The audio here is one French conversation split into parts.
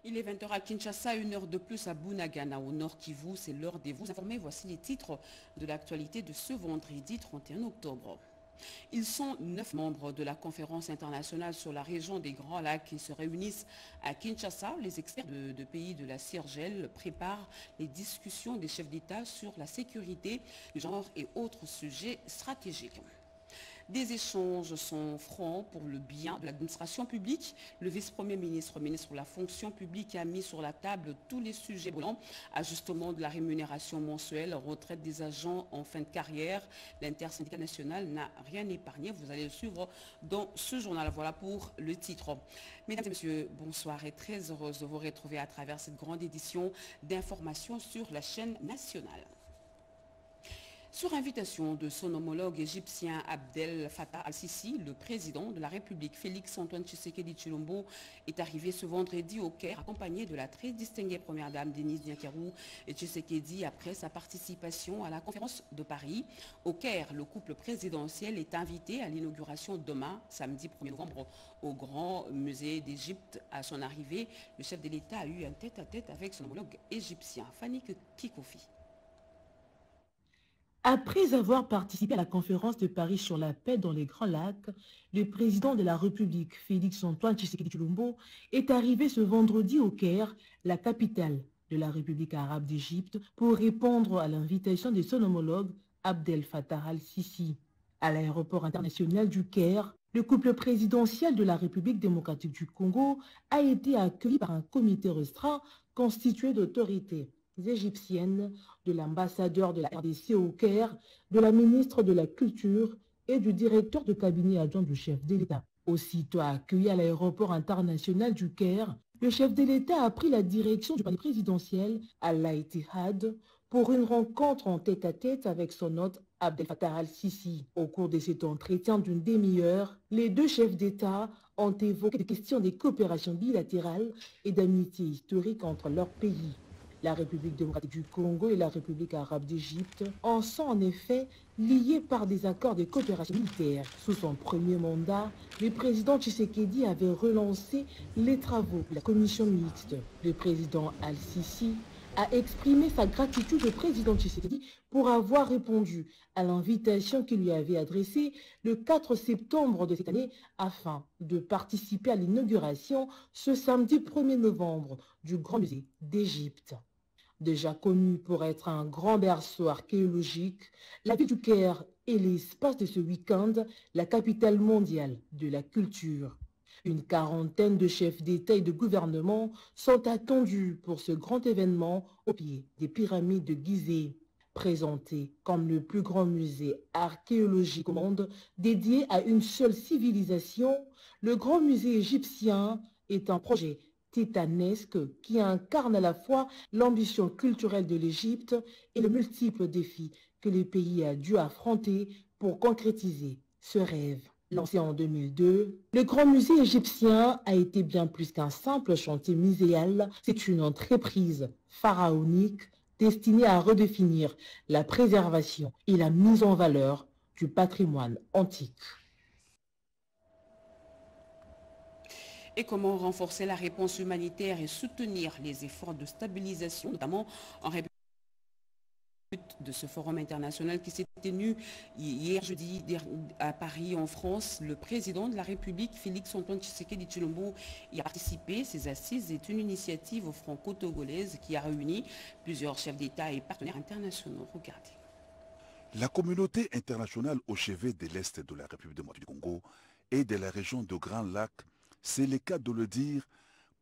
Il est 20 h à Kinshasa, 1 heure de plus à Bunagana, au Nord Kivu. C'est l'heure de vous informer. Voici les titres de l'actualité de ce vendredi 31 octobre. Ils sont 9 membres de la conférence internationale sur la région des Grands Lacs qui se réunissent à Kinshasa. Les experts de pays de la CIRGL préparent les discussions des chefs d'État sur la sécurité, le genre et autres sujets stratégiques. Des échanges sont francs pour le bien de l'administration publique. Le vice-premier ministre, ministre de la fonction publique, a mis sur la table tous les sujets brûlants. Ajustement de la rémunération mensuelle, retraite des agents en fin de carrière. L'intersyndicat national n'a rien épargné. Vous allez le suivre dans ce journal. Voilà pour le titre. Mesdames et messieurs, bonsoir et très heureuse de vous retrouver à travers cette grande édition d'informations sur la chaîne nationale. Sur invitation de son homologue égyptien Abdel Fattah al-Sisi, le président de la République Félix-Antoine Tshisekedi Tshilombo est arrivé ce vendredi au Caire accompagné de la très distinguée première dame Denise Diakerou et Tshisekedi après sa participation à la conférence de Paris. Au Caire, le couple présidentiel est invité à l'inauguration demain, samedi 1er novembre, au Grand Musée d'Égypte. À son arrivée, le chef de l'État a eu un tête-à-tête avec son homologue égyptien, Fanny Kikofi. Après avoir participé à la conférence de Paris sur la paix dans les Grands Lacs, le président de la République, Félix-Antoine Tshisekedi Tshilombo, est arrivé ce vendredi au Caire, la capitale de la République arabe d'Égypte, pour répondre à l'invitation de son homologue Abdel Fattah al-Sisi. À l'aéroport international du Caire, le couple présidentiel de la République démocratique du Congo a été accueilli par un comité restreint constitué d'autorités égyptiennes, de l'ambassadeur de la RDC au Caire, de la ministre de la Culture et du directeur de cabinet adjoint du chef de l'État. Aussitôt accueilli à l'aéroport international du Caire, le chef de l'État a pris la direction du palais présidentiel à Al-Ittihad pour une rencontre en tête-à-tête avec son hôte Abdel Fattah al-Sisi. Au cours de cet entretien d'une demi-heure, les deux chefs d'État ont évoqué des questions de coopération bilatérale et d'amitié historique entre leurs pays. La République démocratique du Congo et la République arabe d'Égypte en sont en effet liés par des accords de coopération militaire. Sous son premier mandat, le président Tshisekedi avait relancé les travaux de la commission mixte. Le président Al-Sisi a exprimé sa gratitude au président Tshisekedi pour avoir répondu à l'invitation qu'il lui avait adressée le 4 septembre de cette année afin de participer à l'inauguration ce samedi 1er novembre du Grand Musée d'Égypte. Déjà connue pour être un grand berceau archéologique, la ville du Caire est l'espace de ce week-end la capitale mondiale de la culture. Une quarantaine de chefs d'État et de gouvernement sont attendus pour ce grand événement au pied des pyramides de Gizeh. Présenté comme le plus grand musée archéologique au monde dédié à une seule civilisation, le Grand Musée égyptien est un projet titanesque qui incarne à la fois l'ambition culturelle de l'Égypte et les multiples défis que le pays a dû affronter pour concrétiser ce rêve. Lancé en 2002, le Grand Musée égyptien a été bien plus qu'un simple chantier muséal. C'est une entreprise pharaonique destinée à redéfinir la préservation et la mise en valeur du patrimoine antique. Et comment renforcer la réponse humanitaire et soutenir les efforts de stabilisation, notamment en République de ce forum international qui s'est tenu hier jeudi à Paris en France. Le président de la République, Félix-Antoine Tshisekedi Tshilombo, y a participé. Ces assises est une initiative franco-togolaise qui a réuni plusieurs chefs d'État et partenaires internationaux. Regardez. La communauté internationale au chevet de l'Est de la République démocratique du Congo et de la région de Grand Lac, c'est le cas de le dire,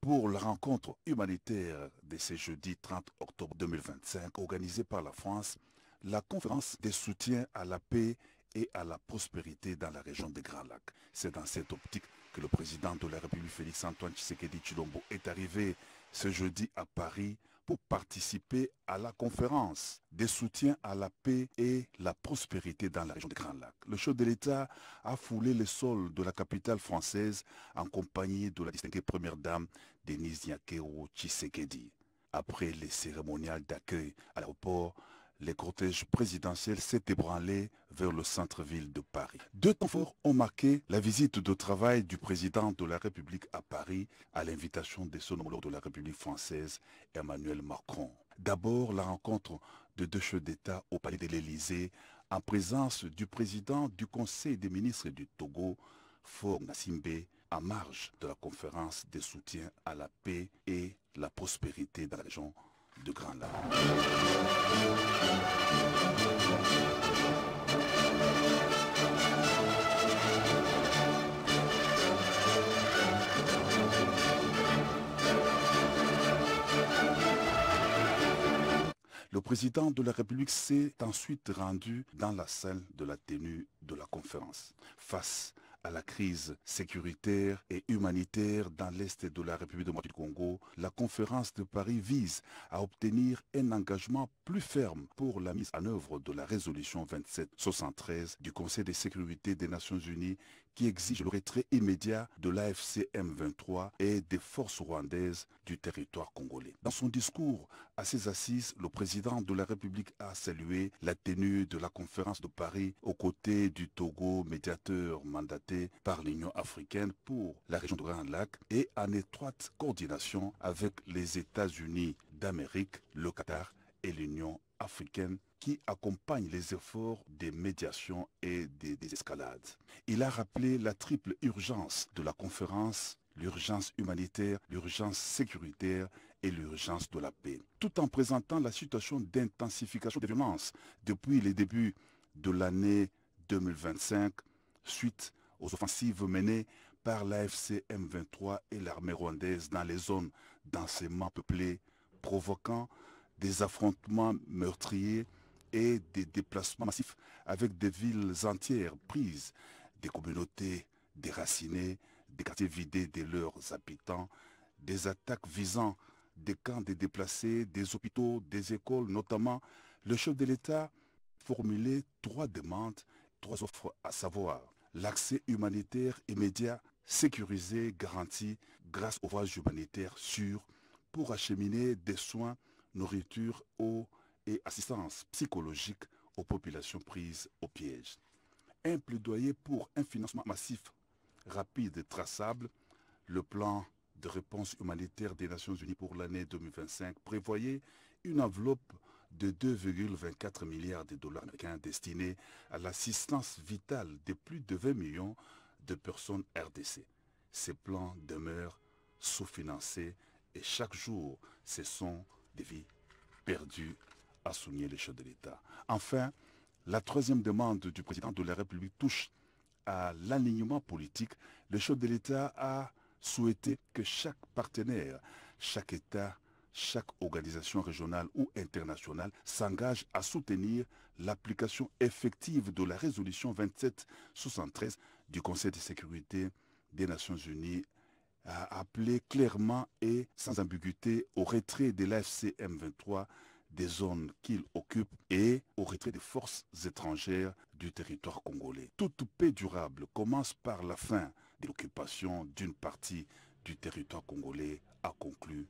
pour la rencontre humanitaire de ce jeudi 30 octobre 2025 organisée par la France, la conférence des soutiens à la paix et à la prospérité dans la région des Grands Lacs. C'est dans cette optique que le président de la République Félix-Antoine Tshisekedi Tshilombo est arrivé ce jeudi à Paris pour participer à la conférence des soutiens à la paix et la prospérité dans la région des Grands Lacs. Le chef de l'État a foulé le sol de la capitale française en compagnie de la distinguée première dame Denise Diakerou Tshisekedi. Après les cérémoniales d'accueil à l'aéroport, les cortèges présidentiels s'est ébranlé vers le centre-ville de Paris. Deux temps forts ont marqué la visite de travail du président de la République à Paris à l'invitation de son homologue de la République française, Emmanuel Macron. D'abord, la rencontre de deux chefs d'État au palais de l'Élysée en présence du président du Conseil des ministres du Togo, Faure Gnassingbé, en marge de la conférence de soutien à la paix et la prospérité dans la région de Grand Lac. Le président de la République s'est ensuite rendu dans la salle de la tenue de la conférence. Face à la crise sécuritaire et humanitaire dans l'Est de la République démocratique du Congo, la conférence de Paris vise à obtenir un engagement plus ferme pour la mise en œuvre de la résolution 2773 du Conseil de sécurité des Nations Unies qui exige le retrait immédiat de l'AFC M23 et des forces rwandaises du territoire congolais. Dans son discours à ses assises, le président de la République a salué la tenue de la conférence de Paris aux côtés du Togo, médiateur mandaté par l'Union africaine pour la région de Grand Lac et en étroite coordination avec les États-Unis d'Amérique, le Qatar et l'Union africaine qui accompagne les efforts de médiation et de désescalade. Il a rappelé la triple urgence de la conférence, l'urgence humanitaire, l'urgence sécuritaire et l'urgence de la paix, tout en présentant la situation d'intensification des violences depuis les débuts de l'année 2025, suite aux offensives menées par l'AFC M23 et l'armée rwandaise dans les zones densément peuplées, provoquant des affrontements meurtriers et des déplacements massifs avec des villes entières prises, des communautés déracinées, des quartiers vidés de leurs habitants, des attaques visant des camps de déplacés, des hôpitaux, des écoles notamment. Le chef de l'État formulait 3 demandes, 3 offres, à savoir l'accès humanitaire immédiat, sécurisé, garanti grâce aux voies humanitaires sûres pour acheminer des soins, nourriture, eau et assistance psychologique aux populations prises au piège. Un plaidoyer pour un financement massif, rapide et traçable. Le plan de réponse humanitaire des Nations Unies pour l'année 2025 prévoyait une enveloppe de 2,24 milliards de dollars américains destinée à l'assistance vitale de plus de 20 millions de personnes RDC. Ces plans demeurent sous-financés et chaque jour, ce sont des vies perdues, a souligné le chef de l'État. Enfin, la troisième demande du président de la République touche à l'alignement politique. Le chef de l'État a souhaité que chaque partenaire, chaque État, chaque organisation régionale ou internationale s'engage à soutenir l'application effective de la résolution 2773 du Conseil de sécurité des Nations Unies, a appelé clairement et sans ambiguïté au retrait de l'AFC M23 des zones qu'il occupe et au retrait des forces étrangères du territoire congolais. Toute paix durable commence par la fin de l'occupation d'une partie du territoire congolais, a conclu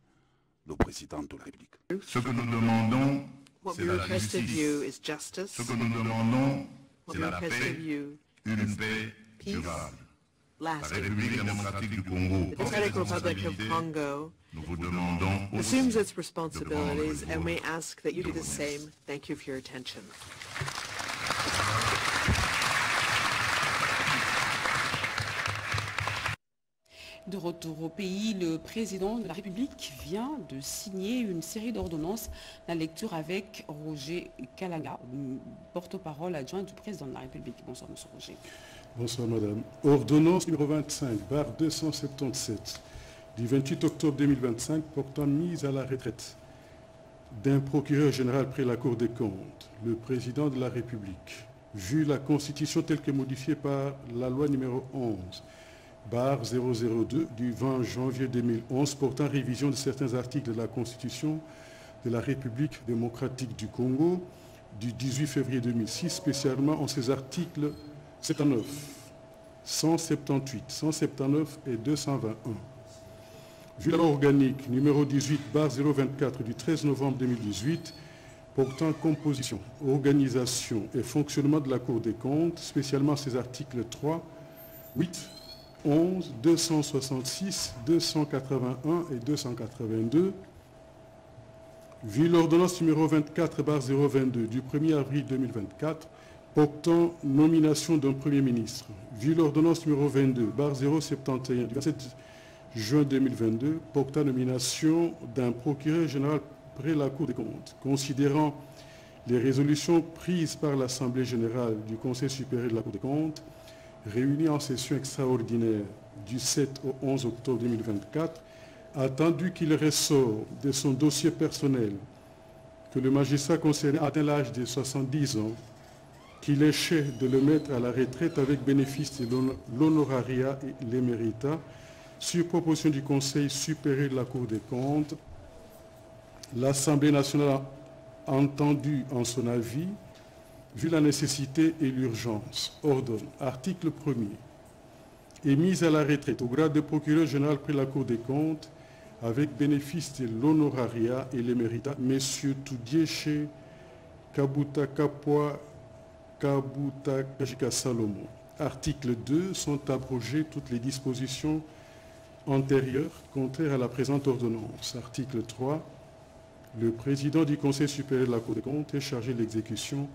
le président de la République. Ce que nous demandons, c'est la justice. Ce que nous demandons, c'est la paix, une paix durable. La République démocratique du Congo, nous vous demandons assumes its responsibilities, and we ask that you do the same. Thank you for your attention. De retour au pays, le président de la République vient de signer une série d'ordonnances. La lecture avec Roger Kalanga, porte-parole adjoint du président de la République. Bonsoir, monsieur Roger. Bonsoir, madame. Ordonnance numéro 25/277 du 28 octobre 2025 portant mise à la retraite d'un procureur général près la Cour des comptes, le président de la République, vu la Constitution telle que modifiée par la loi numéro 11/002 du 20 janvier 2011 portant révision de certains articles de la Constitution de la République démocratique du Congo du 18 février 2006, spécialement en ses articles 79, 178, 179 et 221. Vu la loi organique numéro 18/024 du 13 novembre 2018 portant composition, organisation et fonctionnement de la Cour des comptes, spécialement ses articles 3, 8, 11, 266, 281 et 282, vu l'ordonnance numéro 24/022 du 1er avril 2024 portant nomination d'un Premier ministre, vu l'ordonnance numéro 22/071 du 27 juin 2022 portant nomination d'un procureur général près la Cour des comptes, considérant les résolutions prises par l'Assemblée générale du Conseil supérieur de la Cour des comptes, réunie en session extraordinaire du 7 au 11 octobre 2024, attendu qu'il ressort de son dossier personnel que le magistrat concerné atteint l'âge de 70 ans, qu'il échait de le mettre à la retraite avec bénéfice de l'honorariat et l'éméritat, sur proposition du Conseil supérieur de la Cour des comptes, l'Assemblée nationale a entendu en son avis, vu la nécessité et l'urgence, ordonne, article 1er, est mise à la retraite au grade de procureur général près la Cour des comptes, avec bénéfice de l'honorariat et l'éméritat, M. Toudiéché Kabuta Kapwa Kabuta Kajika Salomon. Article 2, sont abrogées toutes les dispositions antérieures contraires à la présente ordonnance. Article 3, le président du Conseil supérieur de la Cour des comptes est chargé de l'exécution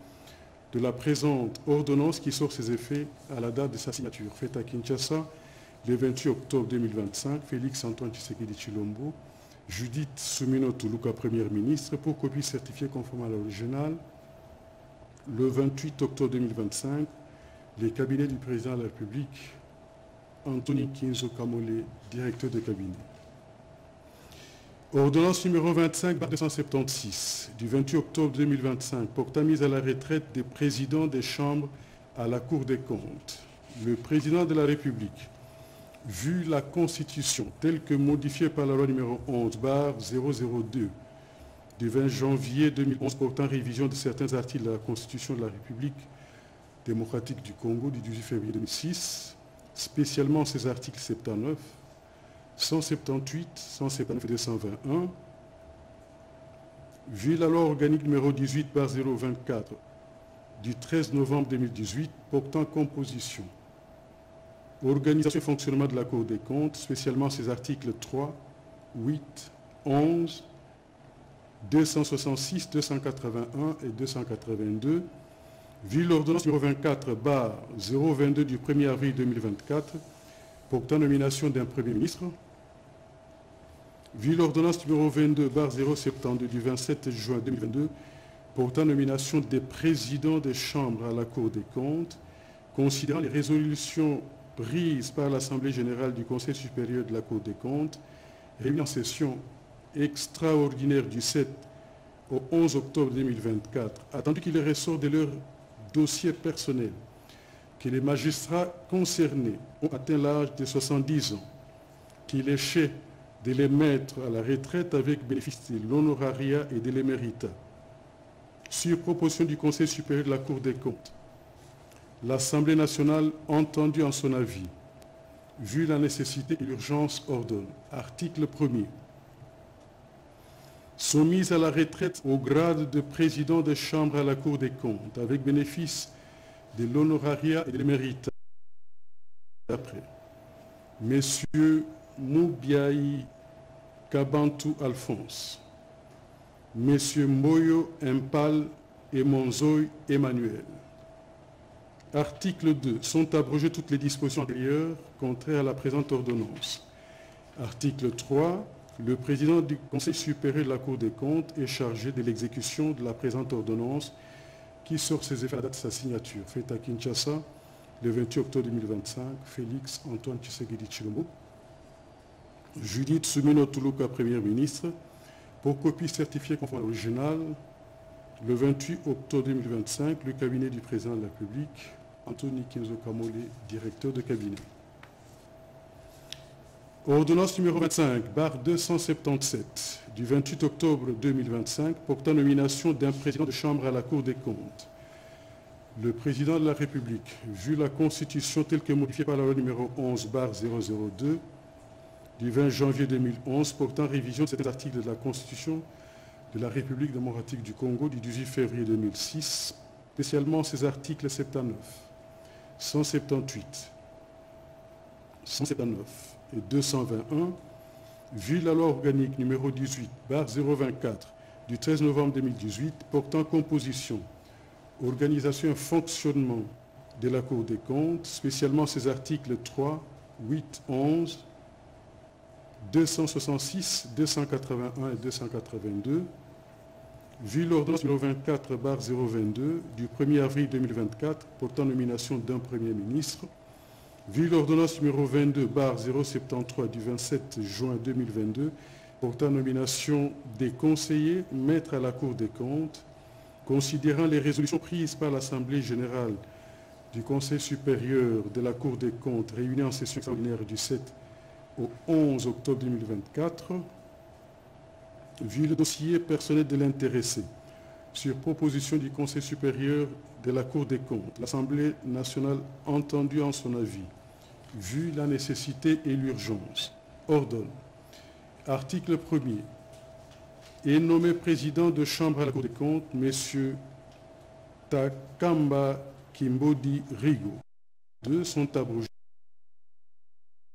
de la présente ordonnance qui sort ses effets à la date de sa signature. Faite à Kinshasa, le 28 octobre 2025, Félix Antoine Tshisekedi Tshilombo, Judith Soumino Tuluka, Première ministre, pour copie certifiée conforme à l'original. Le 28 octobre 2025, les cabinets du président de la République, Anthony Kinzo Kamole, directeur de cabinet. Ordonnance numéro 25/276 du 28 octobre 2025 portant mise à la retraite des présidents des chambres à la Cour des comptes. Le président de la République, vu la Constitution telle que modifiée par la loi numéro 11/002 du 20 janvier 2011 portant révision de certains articles de la Constitution de la République démocratique du Congo du 18 février 2006, spécialement ses articles 79, 178, 179 et 221, vu la loi organique numéro 18/024 du 13 novembre 2018 portant composition, organisation et fonctionnement de la Cour des comptes, spécialement ses articles 3, 8, 11, 266, 281 et 282, vu l'ordonnance numéro 24/022 du 1er avril 2024 portant nomination d'un Premier ministre, vu l'ordonnance numéro 22/072 du 27 juin 2022 portant nomination des présidents des chambres à la Cour des comptes, considérant les résolutions prises par l'Assemblée générale du Conseil supérieur de la Cour des comptes, réunie en session extraordinaire du 7 au 11 octobre 2024, attendu qu'il ressort de leur dossier personnel que les magistrats concernés ont atteint l'âge de 70 ans, qu'il échait de les mettre à la retraite avec bénéfice de l'honorariat et de l'éméritat. Sur proposition du Conseil supérieur de la Cour des comptes, l'Assemblée nationale, entendue en son avis, vu la nécessité et l'urgence, ordonne, article 1er, sont mises à la retraite au grade de président de chambre à la Cour des comptes, avec bénéfice de l'honorariat et de l'éméritat. Après, Messieurs Moubiaï Kabantou Alphonse, Messieurs Moyo Impal et Monzoy Emmanuel. Article 2. Sont abrogées toutes les dispositions antérieures contraires à la présente ordonnance. Article 3. Le président du Conseil supérieur de la Cour des comptes est chargé de l'exécution de la présente ordonnance qui sort ses effets à la date de sa signature. Faite à Kinshasa, le 28 octobre 2025, Félix Antoine Tshisekedi Tshilombo. Judith Soumino Tuluka, Première ministre, pour copie certifiée conforme à l'original, le 28 octobre 2025, le cabinet du président de la République, Anthony Kinzo Kamole, directeur de cabinet. Ordonnance numéro 25/277 du 28 octobre 2025 portant nomination d'un président de chambre à la Cour des comptes. Le président de la République, vu la Constitution telle que modifiée par la loi numéro 11/002 du 20 janvier 2011 portant révision de certains articles de la Constitution de la République démocratique du Congo du 18 février 2006, spécialement ses articles 79, 178, 179 et 221, vu la loi organique numéro 18/024 du 13 novembre 2018 portant composition, organisation et fonctionnement de la Cour des comptes, spécialement ses articles 3, 8, 11, 266, 281 et 282, vu l'ordonnance numéro 24/022 du 1er avril 2024 portant nomination d'un Premier ministre, vu l'ordonnance numéro 22/073 du 27 juin 2022 portant nomination des conseillers maîtres à la Cour des comptes, considérant les résolutions prises par l'Assemblée générale du Conseil supérieur de la Cour des comptes réunie en session extraordinaire du 7 au 11 octobre 2024, vu le dossier personnel de l'intéressé, sur proposition du Conseil supérieur de la Cour des comptes, l'Assemblée nationale entendue en son avis, vu la nécessité et l'urgence, ordonne, article 1er, est nommé président de chambre à la Cour des comptes, M. Takamba Kimbodi Rigo. Deux sont abrogés.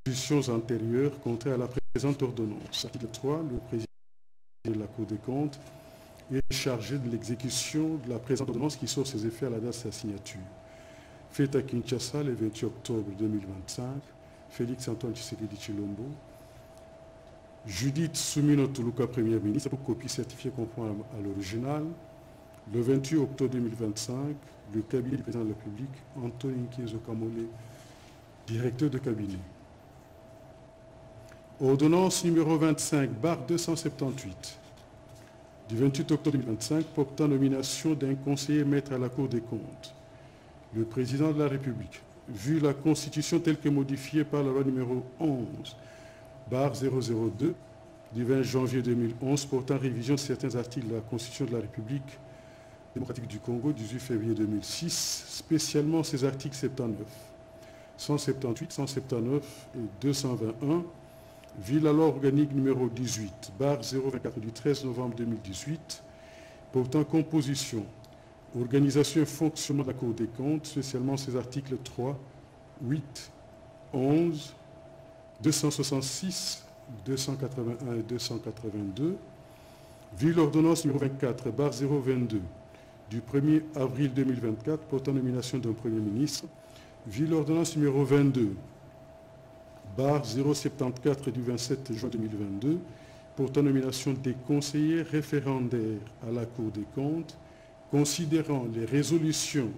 Dispositions antérieures contraires à la présente ordonnance. Article 3, le président de la Cour des comptes est chargé de l'exécution de la présente ordonnance qui sort ses effets à la date de sa signature. Fait à Kinshasa le 28 octobre 2025, Félix Antoine Tshisekedi Tshilombo, Judith Soumino Tuluka, Première ministre, pour copie certifiée conforme à l'original. Le 28 octobre 2025, le cabinet du président de la République, Anthony Nkezo Kamole, directeur de cabinet. Ordonnance numéro 25/278 du 28 octobre 2025 portant nomination d'un conseiller maître à la Cour des comptes. Le président de la République, vu la Constitution telle que modifiée par la loi numéro 11/002 du 20 janvier 2011 portant révision de certains articles de la Constitution de la République démocratique du Congo, 18 février 2006, spécialement ses articles 79, 178, 179 et 221, vu la loi organique numéro 18/024 du 13 novembre 2018, portant composition, organisation et fonctionnement de la Cour des comptes, spécialement ses articles 3, 8, 11, 266, 281 et 282, vu l'ordonnance numéro 24/022 du 1er avril 2024 portant nomination d'un Premier ministre, vu l'ordonnance numéro 22/074 du 27 juin 2022 portant nomination des conseillers référendaires à la Cour des comptes, considérant les résolutions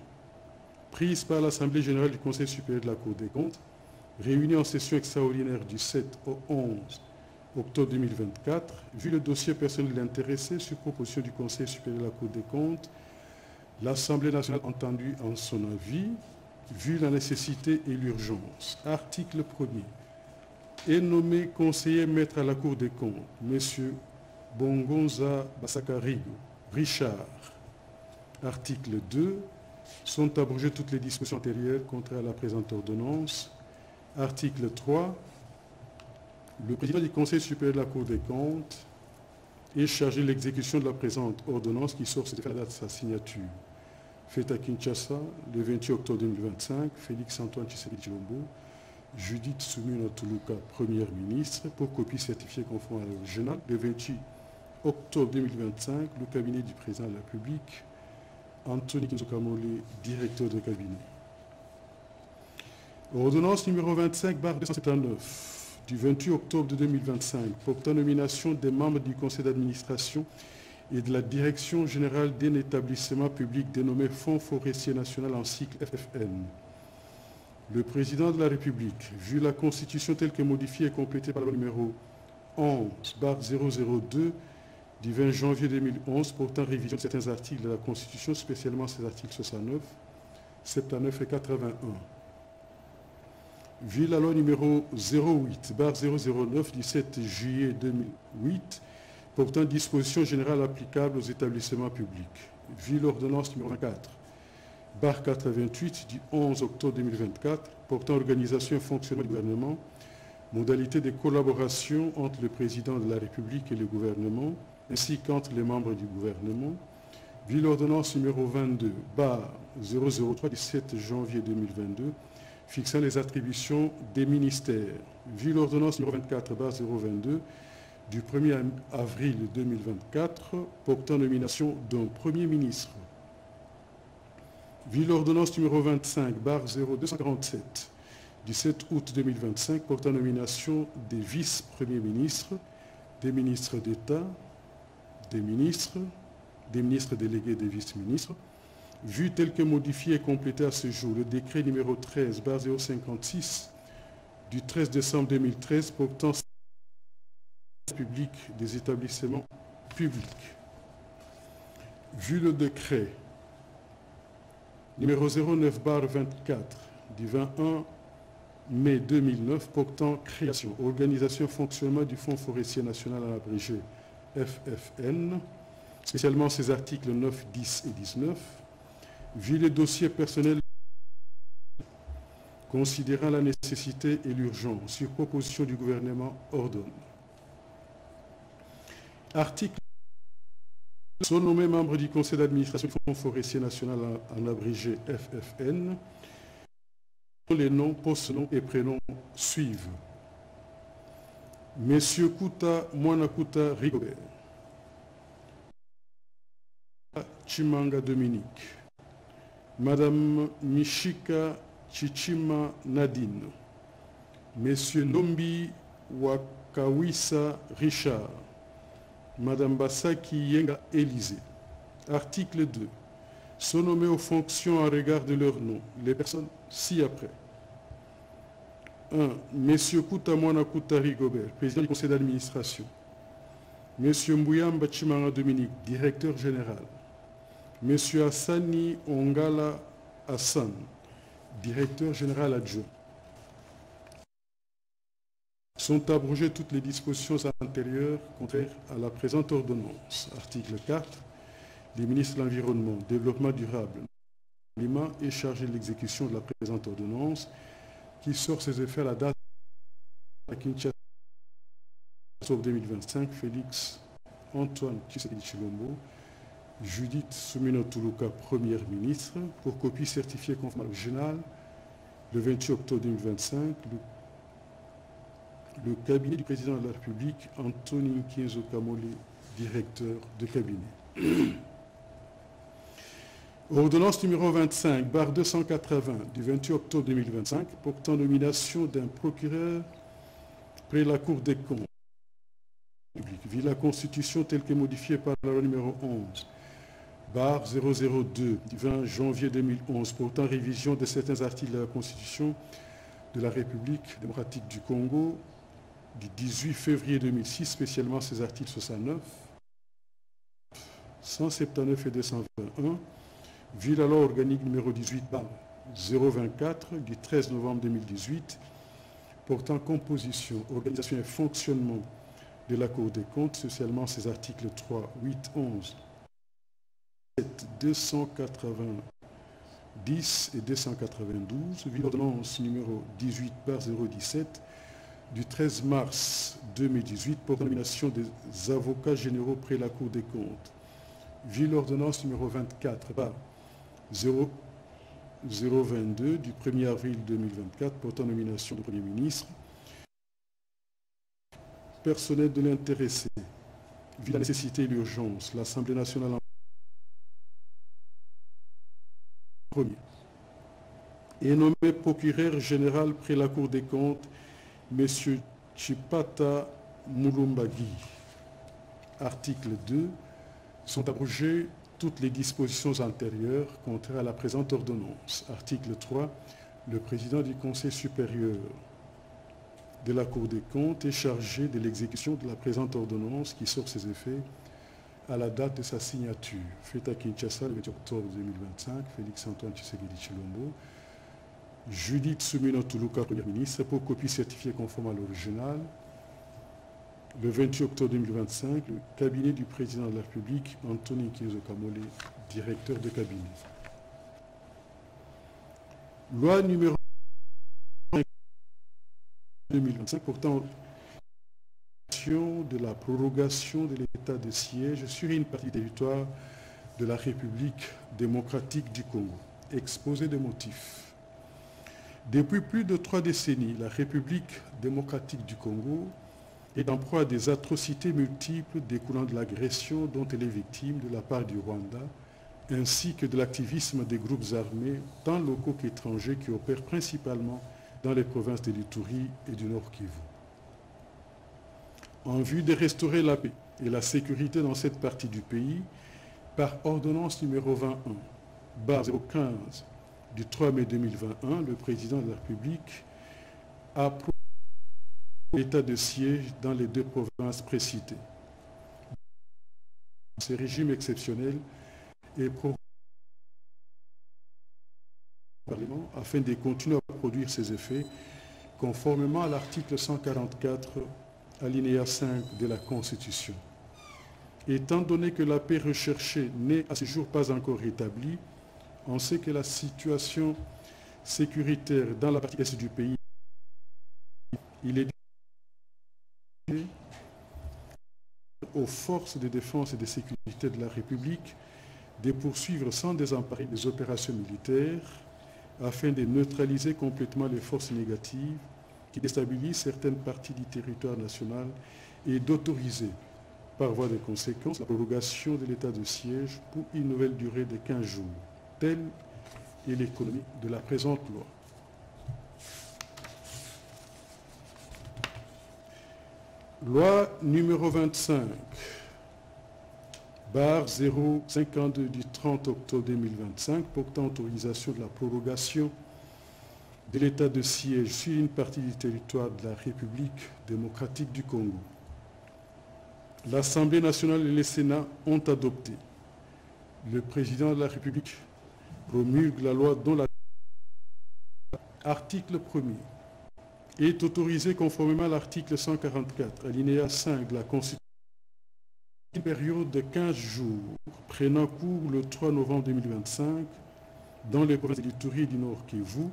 prises par l'Assemblée générale du Conseil supérieur de la Cour des comptes, réunie en session extraordinaire du 7 au 11 octobre 2024, vu le dossier personnel de l'intéressé sur proposition du Conseil supérieur de la Cour des comptes, l'Assemblée nationale entendue en son avis, vu la nécessité et l'urgence. Article 1er. Est nommé conseiller maître à la Cour des comptes, M. Bongonza Basakarigo Richard. Article 2. Sont abrogées toutes les dispositions antérieures contraires à la présente ordonnance. Article 3. Le président du Conseil supérieur de la Cour des comptes est chargé de l'exécution de la présente ordonnance qui sort cette date de sa signature. Fait à Kinshasa, le 28 octobre 2025, Félix Antoine Tshisekedi Tshilombo, Judith Soumino Tuluka, Première ministre, pour copie certifiée conforme à l'original, le 28 octobre 2025, le cabinet du président de la République, Anthony Nkezo Kamole, directeur de cabinet. Ordonnance numéro 25/279 du 28 octobre 2025 portant nomination des membres du conseil d'administration et de la direction générale d'un établissement public dénommé Fonds forestier national en cycle FFN. Le président de la République, vu la Constitution telle que modifiée et complétée par la loi numéro 11/002 du 20 janvier 2011 portant révision de certains articles de la Constitution, spécialement ces articles 69, 79 et 81. Vu la loi numéro 08/009 du 7 juillet 2008 portant dispositions générales applicables aux établissements publics, vu l'ordonnance numéro 24/88 du 11 octobre 2024 portant organisation et fonctionnement du gouvernement, modalités de collaboration entre le président de la République et le gouvernement, ainsi qu'entre les membres du gouvernement. Vu l'ordonnance numéro 22/003 du 7 janvier 2022 fixant les attributions des ministères. Vu l'ordonnance numéro 24/022 du 1er avril 2024 portant nomination d'un Premier ministre. Vu l'ordonnance numéro 25/0247 du 7 août 2025 portant nomination des vice-premiers ministres, des ministres d'État, des ministres délégués, des vice-ministres, vu tel que modifié et complété à ce jour le décret numéro 13/056 du 13 décembre 2013 portant public des établissements publics. Vu le décret numéro 09/24 du 21 mai 2009 portant création, organisation et fonctionnement du Fonds forestier national à abrégé FFN, spécialement ses articles 9, 10 et 19, vu les dossiers personnels considérant la nécessité et l'urgence, sur proposition du gouvernement, ordonne. Article. Sont nommés membres du conseil d'administration du Fonds forestier national en abrégé FFN. Les noms, post-noms et prénoms suivent. Monsieur Kouta Mwanakuta Rigobert. Chimanga Dominique. Madame Mishika Chichima Nadine. Monsieur Lombi Wakawisa Richard. Madame Bassaki Yenga Élysée. Article 2. Sont nommés aux fonctions en regard de leur nom les personnes ci-après. 1. Monsieur Kouta Mwanakuta Rigobert, président du conseil d'administration. Monsieur Mbouyamba Chimanga Dominique, directeur général. Monsieur Hassani Ongala Hassan, directeur général adjoint. Sont abrogées toutes les dispositions antérieures contraires à la présente ordonnance. Article 4. Les ministres de l'Environnement, Développement durable, Climat est chargé de l'exécution de la présente ordonnance qui sort ses effets à la date de Kinshasa 2025. Félix Antoine Tshisekedi Tshilombo, Judith Soumino Tuluka, première ministre, pour copie certifiée conforme à l'original le 28 octobre 2025. Le cabinet du président de la République, Anthony Nkinzo Kamole, directeur de cabinet. Ordonnance numéro 25/280 du 28 octobre 2025 portant nomination d'un procureur près la Cour des comptes. Vu la Constitution telle que modifiée par la loi numéro 11/002 du 20 janvier 2011 portant révision de certains articles de la Constitution de la République démocratique du Congo du 18 février 2006, spécialement ses articles 69, 179 et 221, vu la loi organique numéro 18/024 du 13 novembre 2018 portant composition, organisation et fonctionnement de la Cour des comptes, spécialement ses articles 3, 8, 11, 7, 290 et 292, vu l'ordonnance numéro 18/017 du 13 mars 2018 pour la nomination des avocats généraux près la Cour des comptes, vu l'ordonnance numéro 24/022 du 1er avril 2024 portant nomination du Premier ministre, personnel de l'intéressé, vu la nécessité et l'urgence, l'Assemblée nationale en premier est nommé procureur général près la Cour des comptes M. Chipata Mulumbagi. Article 2. Sont abrogées toutes les dispositions antérieures contraires à la présente ordonnance. Article 3. Le président du Conseil supérieur de la Cour des comptes est chargé de l'exécution de la présente ordonnance qui sort ses effets à la date de sa signature. Faite à Kinshasa le 28 octobre 2025, Félix Antoine Tshisekedi Tshilombo, Judith Soumino Tuluka, Première ministre, pour copie certifiée conforme à l'original. Le 28 octobre 2025, le cabinet du président de la République, Anthony Nkinzo Kamole, directeur de cabinet. Loi numéro 2025 portant l'autorisation de la prorogation de l'état de siège sur une partie du territoire de la République démocratique du Congo. Exposé des motifs. Depuis plus de 3 décennies, la République démocratique du Congo est en proie à des atrocités multiples découlant de l'agression dont elle est victime de la part du Rwanda, ainsi que de l'activisme des groupes armés, tant locaux qu'étrangers, qui opèrent principalement dans les provinces de l'Ituri et du Nord Kivu. En vue de restaurer la paix et la sécurité dans cette partie du pays, par ordonnance numéro 21/015 du 3 mai 2021, le président de la République a proclamé l'état de siège dans les 2 provinces précitées. Ce régime exceptionnel est prorogé par le Parlement afin de continuer à produire ses effets conformément à l'article 144, alinéa 5 de la Constitution. Étant donné que la paix recherchée n'est à ce jour pas encore rétablie, on sait que la situation sécuritaire dans la partie est du pays, il est aux forces de défense et de sécurité de la République de poursuivre sans désemparer les opérations militaires afin de neutraliser complètement les forces négatives qui déstabilisent certaines parties du territoire national et d'autoriser, par voie de conséquence, la prorogation de l'état de siège pour une nouvelle durée de 15 jours. Telle est l'économie de la présente loi. Loi numéro 25/052 du 30 octobre 2025 portant autorisation de la prorogation de l'état de siège sur une partie du territoire de la République démocratique du Congo. L'Assemblée nationale et le Sénat ont adopté. Le président de la République promulgue la loi dont l'article 1er est autorisé conformément à l'article 144, alinéa 5 de la Constitution, une période de 15 jours prenant cours le 3 novembre 2025 dans les provinces de l'Ituri et du Nord Kivu,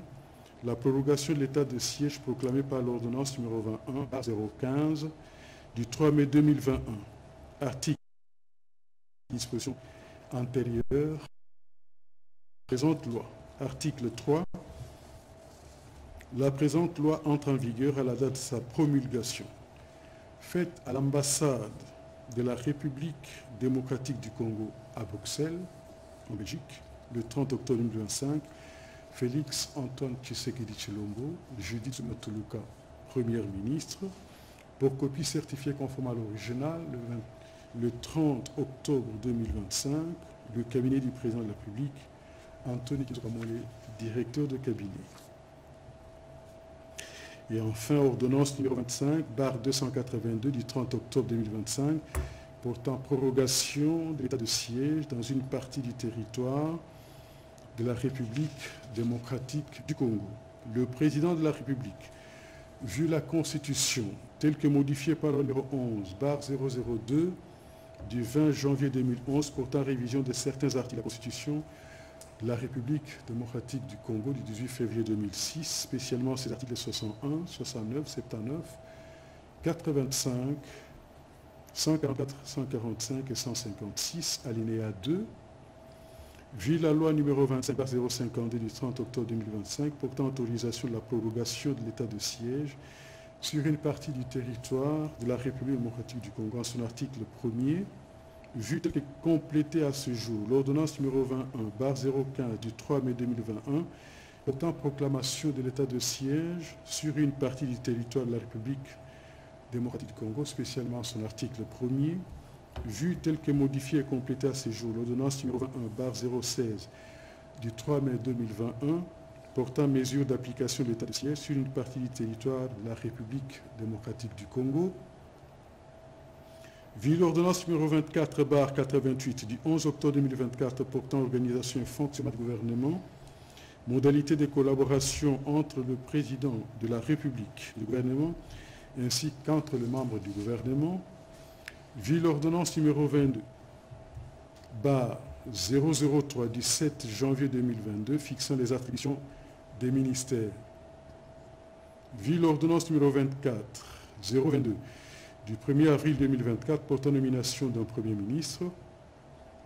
la prorogation de l'état de siège proclamée par l'ordonnance numéro 21/015 du 3 mai 2021. Article disposition antérieure. Présente loi. Article 3. La présente loi entre en vigueur à la date de sa promulgation. Faite à l'ambassade de la République démocratique du Congo à Bruxelles, en Belgique, le 30 octobre 2025, Félix Antoine Tshisekedi Tshilombo, Judith Matuluka, Première ministre, pour copie certifiée conforme à l'original, le 30 octobre 2025, le cabinet du président de la République, Anthony Kizokamole, directeur de cabinet. Et enfin, ordonnance numéro 25/282 du 30 octobre 2025, portant prorogation de l'état de siège dans une partie du territoire de la République démocratique du Congo. Le président de la République, vu la Constitution telle que modifiée par le numéro 11/002 du 20 janvier 2011 portant révision de certains articles de la Constitution de la République démocratique du Congo du 18 février 2006, spécialement ses articles 61, 69, 79, 85, 144, 145 et 156, alinéa 2, vu la loi numéro 25/052 du 30 octobre 2025 portant autorisation de la prorogation de l'état de siège sur une partie du territoire de la République démocratique du Congo en son article 1er, vu tel que complété à ce jour l'ordonnance numéro 21/015 du 3 mai 2021 portant proclamation de l'état de siège sur une partie du territoire de la République démocratique du Congo, spécialement son article 1er, vu tel que modifié et complété à ce jour l'ordonnance numéro 21/016 du 3 mai 2021 portant mesures d'application de l'état de siège sur une partie du territoire de la République démocratique du Congo, vu l'ordonnance numéro 24/88 du 11 octobre 2024 portant organisation et fonctionnement du gouvernement, modalités de collaboration entre le président de la République et le gouvernement, ainsi qu'entre les membres du gouvernement, vu l'ordonnance numéro 22/003 du 7 janvier 2022 fixant les attributions des ministères, vu l'ordonnance numéro 24/022 du 1er avril 2024 portant nomination d'un Premier ministre,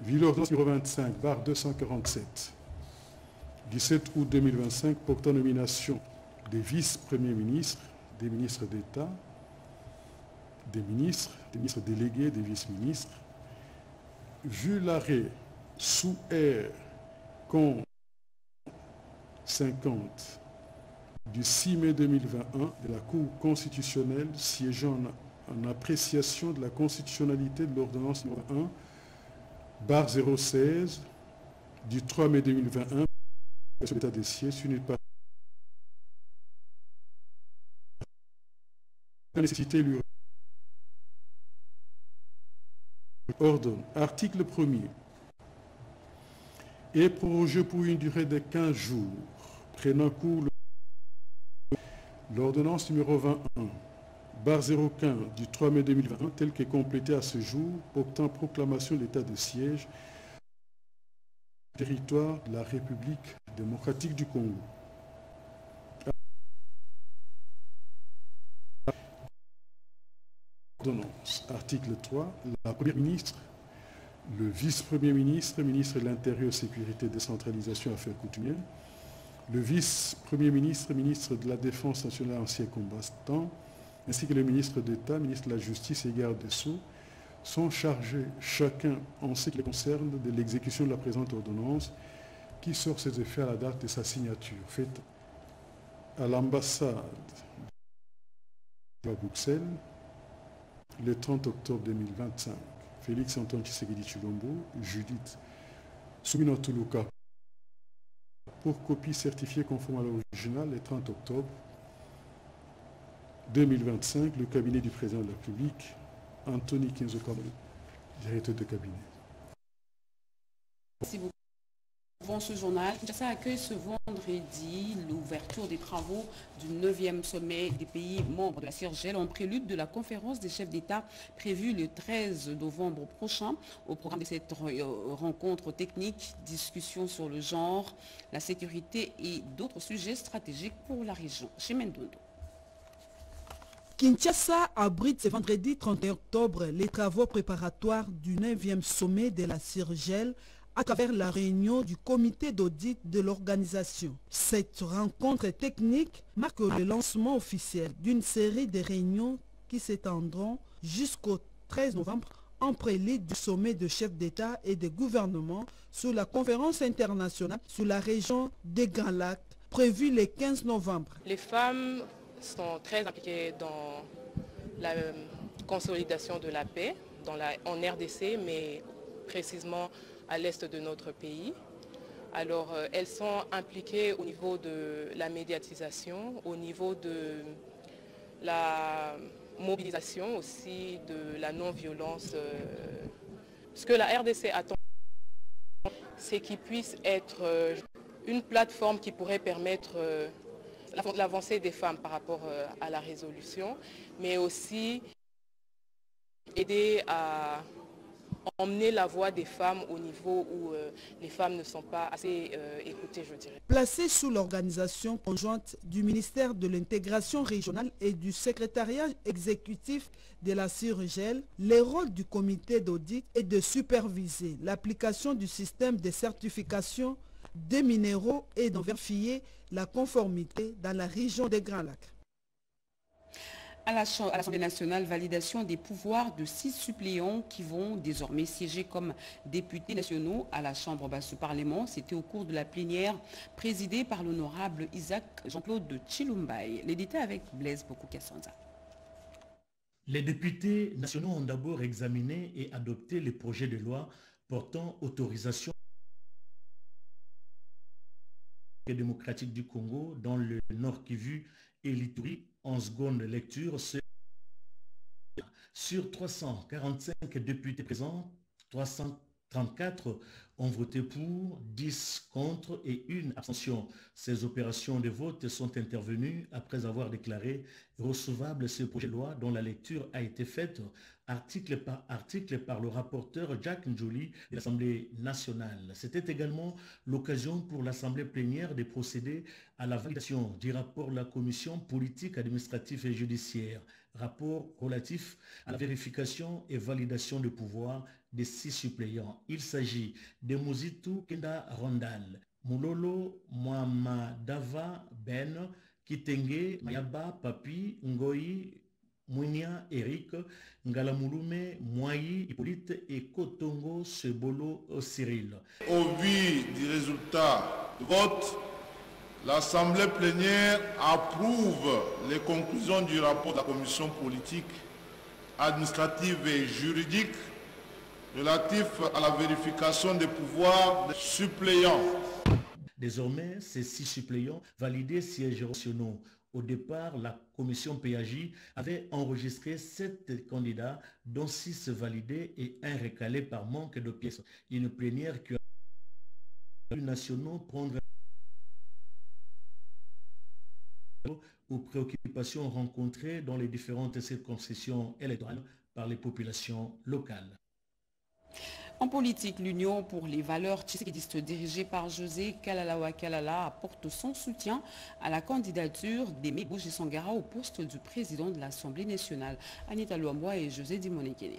vu l'ordonnance numéro 25/247 du 7 août 2025 portant nomination des vice-premiers ministres, des ministres d'État, des ministres délégués, des vice-ministres, vu l'arrêt sous R. Con 50 du 6 mai 2021 de la Cour constitutionnelle siégeant en appréciation de la constitutionnalité de l'ordonnance numéro 1/016 du 3 mai 2021 sur l'état des sièges sur une part la nécessité lui ordonne. Article 1er. Est prorogé pour une durée de 15 jours, prenant cours l'ordonnance numéro 21/015 du 3 mai 2021, telle qu'est complétée à ce jour, portant proclamation de l'état de siège du territoire de la République démocratique du Congo. Ordonnance. Article 3. La Première ministre, le vice-premier ministre, ministre de l'Intérieur, Sécurité, Décentralisation et Affaires coutumières, le vice-premier ministre, ministre de la Défense nationale, ancien combattant, ainsi que le ministre d'État, ministre de la Justice et garde des Sceaux, sont chargés chacun en ce qui les concerne de l'exécution de la présente ordonnance qui sort ses effets à la date de sa signature, faite à l'ambassade de Bruxelles le 30 octobre 2025. Félix Antoine Tshisekedi Tshilombo, Judith Soumino Tuluka, pour copie certifiée conforme à l'original le 30 octobre 2025, le cabinet du président de la République, Anthony Kinzoka, directeur de cabinet. Merci beaucoup. Avant ce journal, Kinshasa accueille ce vendredi l'ouverture des travaux du 9e sommet des pays membres de la CIRGL en prélude de la conférence des chefs d'État prévue le 13 novembre prochain. Au programme de cette rencontre technique, discussion sur le genre, la sécurité et d'autres sujets stratégiques pour la région. Chez Mendondo. Kinshasa abrite ce vendredi 31 octobre les travaux préparatoires du 9e sommet de la CIRGL à travers la réunion du comité d'audit de l'organisation. Cette rencontre technique marque le lancement officiel d'une série de réunions qui s'étendront jusqu'au 13 novembre en prélude du sommet de chefs d'État et de gouvernement sur la conférence internationale sur la région des Grands Lacs prévue le 15 novembre. Les femmes sont très impliquées dans la consolidation de la paix en RDC, mais précisément à l'est de notre pays. Alors, elles sont impliquées au niveau de la médiatisation, au niveau de la mobilisation aussi, de la non-violence. Ce que la RDC attend, c'est qu'il puisse être une plateforme qui pourrait permettre l'avancée des femmes par rapport à la résolution, mais aussi aider à emmener la voix des femmes au niveau où les femmes ne sont pas assez écoutées, je dirais. Placé sous l'organisation conjointe du ministère de l'intégration régionale et du secrétariat exécutif de la CIRGL, le rôle du comité d'audit est de superviser l'application du système de certification des minéraux et d'en vérifier la conformité dans la région des Grands Lacs. À l'Assemblée nationale, validation des pouvoirs de 6 suppléants qui vont désormais siéger comme députés nationaux à la Chambre basse du Parlement. C'était au cours de la plénière présidée par l'honorable Isaac Jean-Claude de Chilumbaï. Les détails avec Blaise Bokou-Kassanza. Les députés nationaux ont d'abord examiné et adopté les projets de loi portant autorisation démocratique du Congo dans le Nord Kivu et l'Ituri en seconde lecture. Sur 345 députés présents, 334 ont voté pour, 10 contre et 1 abstention. Ces opérations de vote sont intervenues après avoir déclaré recevable ce projet de loi dont la lecture a été faite article par article par le rapporteur Jack Njoli de l'Assemblée nationale. C'était également l'occasion pour l'Assemblée plénière de procéder à la validation du rapport de la Commission politique, administrative et judiciaire. rapport relatif à la vérification et validation de pouvoir des 6 suppléants. Il s'agit de Muzitu Kenda Rondal, Mulolo Mwamadava Ben, Kitenge Mayaba Papi Ngoyi Mounia Eric, Ngalamulume Mwayi Hippolyte et Kotongo Sebolo Cyril. Au vu du résultat du vote, l'Assemblée plénière approuve les conclusions du rapport de la Commission politique, administrative et juridique relatif à la vérification des pouvoirs des suppléants. Désormais, ces 6 suppléants validés sièges nationaux. Au départ, la commission PAJ avait enregistré 7 candidats, dont 6 validés et 1 recalé par manque de pièces. Une plénière qui a eu nationaux prendre aux préoccupations rencontrées dans les différentes circonscriptions électorales par les populations locales. En politique, l'Union pour les valeurs tshisekidistes dirigée par José Kalala Kalala apporte son soutien à la candidature d'Aimé Bougie Sangara au poste du président de l'Assemblée nationale. Anita Luamwa et José Dimonekele.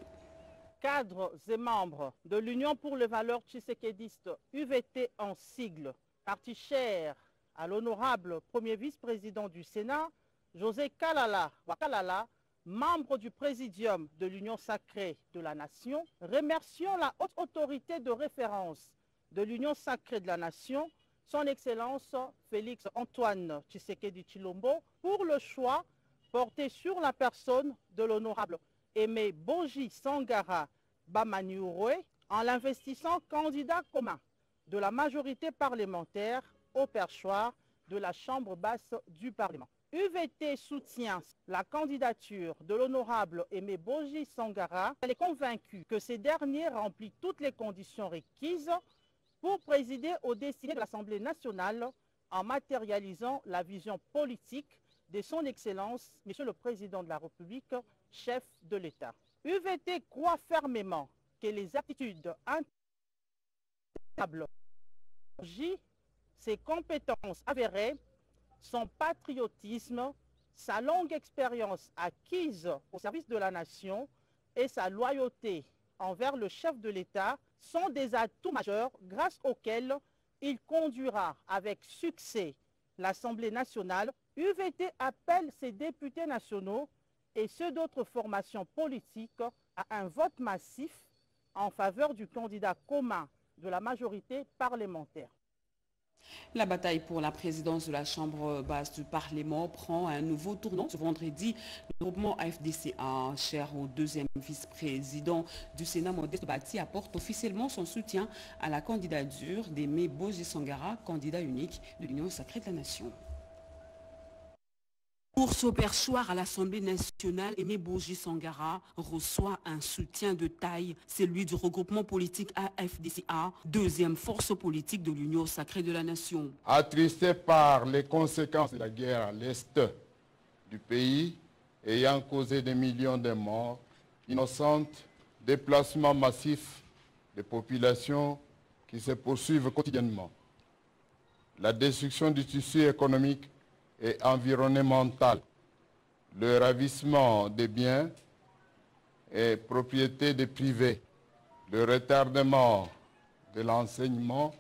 Cadres et membres de l'Union pour les valeurs tshisekidistes, UVT en sigle, parti cher à l'honorable premier vice-président du Sénat, José Kalala Wakalala, membre du présidium de l'Union sacrée de la Nation, remercions la haute autorité de référence de l'Union sacrée de la Nation, son Excellence Félix Antoine Tshisekedi Tshilombo, pour le choix porté sur la personne de l'honorable Aimé Bougie Sangara Bamaniouroué en l'investissant candidat commun de la majorité parlementaire au perchoir de la Chambre basse du Parlement. UVT soutient la candidature de l'honorable Aimé Bougie Sangara. Elle est convaincue que ces derniers remplissent toutes les conditions requises pour présider aux décisions de l'Assemblée nationale en matérialisant la vision politique de son Excellence, Monsieur le Président de la République, chef de l'État. UVT croit fermement que les aptitudes intables, ses compétences avérées, son patriotisme, sa longue expérience acquise au service de la nation et sa loyauté envers le chef de l'État sont des atouts majeurs grâce auxquels il conduira avec succès l'Assemblée nationale. UVT appelle ses députés nationaux et ceux d'autres formations politiques à un vote massif en faveur du candidat commun de la majorité parlementaire. La bataille pour la présidence de la Chambre basse du Parlement prend un nouveau tournant. Ce vendredi, le groupement AFDCA, cher au deuxième vice-président du Sénat, Modeste Bati, apporte officiellement son soutien à la candidature d'Aimé Bougie Sangara, candidat unique de l'Union sacrée de la Nation. Course au perchoir à l'Assemblée nationale, Aimé Bougie Sangara reçoit un soutien de taille, celui du regroupement politique AFDCA, deuxième force politique de l'Union sacrée de la Nation. Attristé par les conséquences de la guerre à l'est du pays, ayant causé des millions de morts innocentes, déplacements massifs de populations qui se poursuivent quotidiennement, la destruction du tissu économique et environnemental, le ravissement des biens et propriétés des privés, le retardement de l'enseignement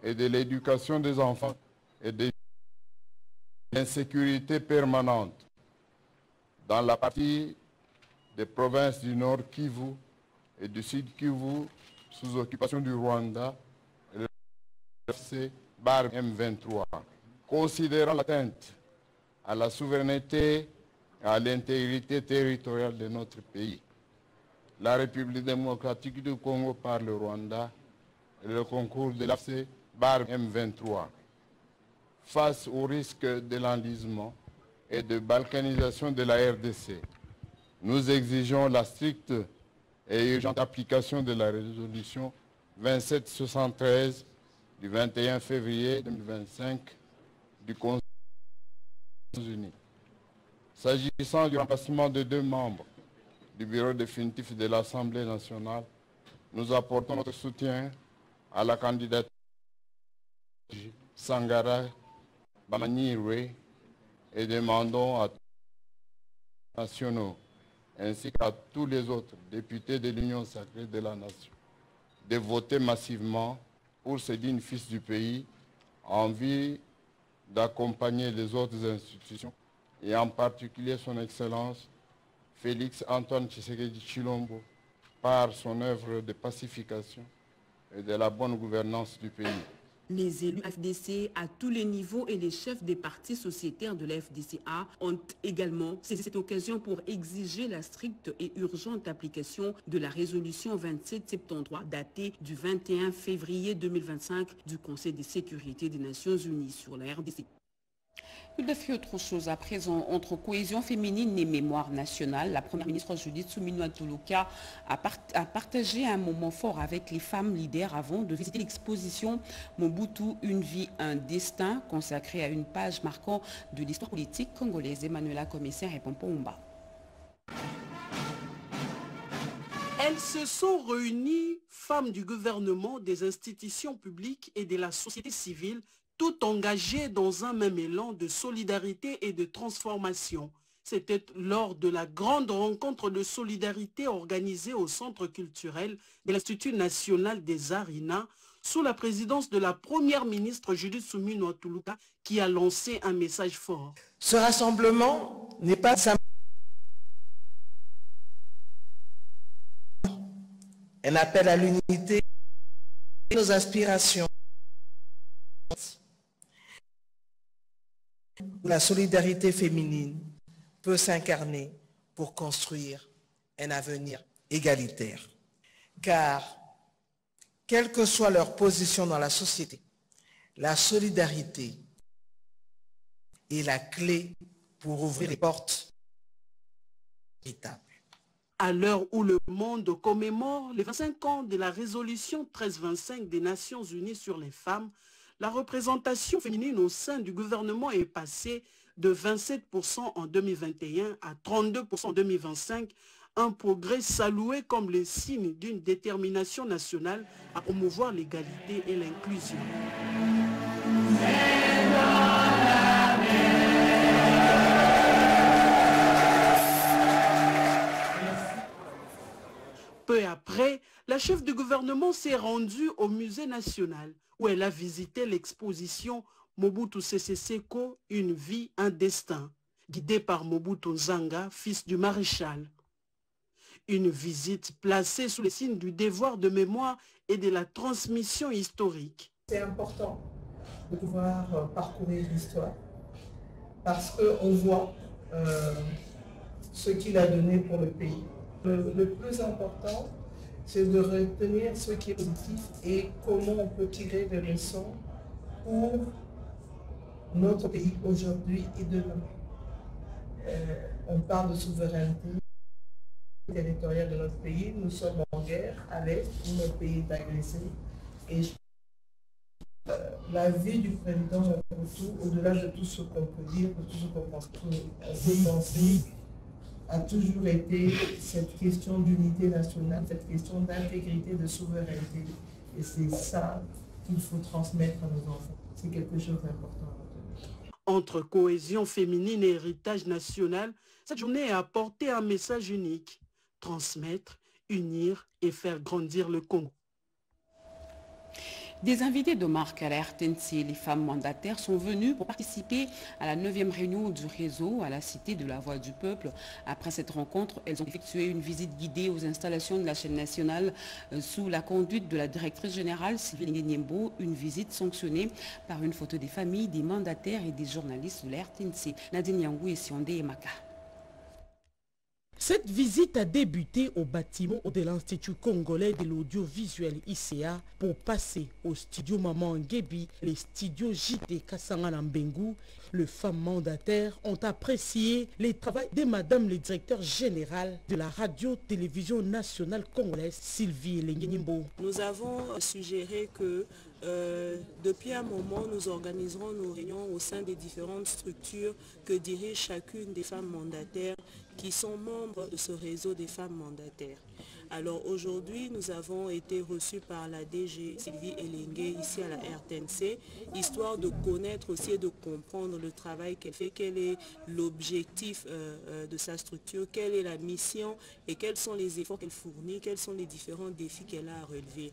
et de l'éducation des enfants et des insécurités permanentes dans la partie des provinces du Nord Kivu et du Sud Kivu sous occupation du Rwanda et le FC Bar M23. Considérant l'atteinte à la souveraineté et à l'intégrité territoriale de notre pays, la République démocratique du Congo par le Rwanda et le concours de l'AFC Bar M23, face au risque de l'enlisement et de balkanisation de la RDC, nous exigeons la stricte et urgente application de la résolution 2773 du 21 février 2025 du Conseil des Nations Unies. S'agissant du remplacement de 2 membres du bureau définitif de l'Assemblée nationale, nous apportons notre soutien à la candidature de Sangara Bamaniouroué et demandons à nationaux, ainsi qu'à tous les autres députés de l'Union sacrée de la nation, de voter massivement pour ce digne fils du pays en vue d'accompagner les autres institutions, et en particulier son Excellence Félix Antoine Tshisekedi Tshilombo, par son œuvre de pacification et de la bonne gouvernance du pays. Les élus FDC à tous les niveaux et les chefs des partis sociétaires de la FDCA ont également saisi cette occasion pour exiger la stricte et urgente application de la résolution 2773 datée du 21 février 2025 du Conseil de sécurité des Nations Unies sur la RDC. Nous défions autre chose à présent. Entre cohésion féminine et mémoire nationale, la première ministre Judith Suminwa Tuluka a partagé un moment fort avec les femmes leaders avant de visiter l'exposition Mobutu, une vie, un destin, consacrée à une page marquant de l'histoire politique congolaise. Emmanuela Commissaire et Pompomba. Elles se sont réunies, femmes du gouvernement, des institutions publiques et de la société civile, tout engagées dans un même élan de solidarité et de transformation. C'était lors de la grande rencontre de solidarité organisée au Centre culturel de l'Institut national des arts INA, sous la présidence de la première ministre Judith Suminwa Tuluka, qui a lancé un message fort. Ce rassemblement n'est pas un appel à l'unité de nos aspirations. La solidarité féminine peut s'incarner pour construire un avenir égalitaire. Car, quelle que soit leur position dans la société, la solidarité est la clé pour ouvrir les portes véritables. À l'heure où le monde commémore les 25 ans de la résolution 1325 des Nations Unies sur les femmes, la représentation féminine au sein du gouvernement est passée de 27% en 2021 à 32% en 2025, un progrès salué comme le signe d'une détermination nationale à promouvoir l'égalité et l'inclusion. Peu après, la chef du gouvernement s'est rendue au musée national où elle a visité l'exposition Mobutu Sese Seko, une vie, un destin, guidée par Mobutu Nzanga, fils du maréchal. Une visite placée sous les signes du devoir de mémoire et de la transmission historique. C'est important de pouvoir parcourir l'histoire parce qu'on voit ce qu'il a donné pour le pays. Le plus important, c'est de retenir ce qui est positif et comment on peut tirer des leçons pour notre pays aujourd'hui et demain. On parle de souveraineté territoriale de notre pays. Nous sommes en guerre à l'Est, où notre pays est agressé. Et la vie du président Mobutu, au-delà de tout ce qu'on peut dire, de tout ce qu'on peut penser, a toujours été cette question d'unité nationale, cette question d'intégrité, de souveraineté. Et c'est ça qu'il faut transmettre à nos enfants. C'est quelque chose d'important à retenir. Entre cohésion féminine et héritage national, cette journée a apporté un message unique. Transmettre, unir et faire grandir le Congo. Des invités de marque à la RTNC, les femmes mandataires sont venues pour participer à la 9e réunion du réseau à la Cité de la Voix du Peuple. Après cette rencontre, elles ont effectué une visite guidée aux installations de la chaîne nationale sous la conduite de la directrice générale Sylvie Niembo, une visite sanctionnée par une photo des familles, des mandataires et des journalistes de la RTNC. Nadine Yangou et Siondé Emaka. Cette visite a débuté au bâtiment de l'Institut congolais de l'audiovisuel ICA pour passer au studio Maman Ngebi, les studios JT Kasangana Mbengu. Les femmes mandataires ont apprécié les travaux de Madame le directeur général de la radio-télévision nationale congolaise, Sylvie Lengenimbo. Nous avons suggéré que depuis un moment, nous organiserons nos réunions au sein des différentes structures que dirige chacune des femmes mandataires qui sont membres de ce réseau des femmes mandataires. Alors aujourd'hui, nous avons été reçus par la DG Sylvie Elengue ici à la RTNC, histoire de connaître aussi et de comprendre le travail qu'elle fait, quel est l'objectif de sa structure, quelle est la mission et quels sont les efforts qu'elle fournit, quels sont les différents défis qu'elle a à relever.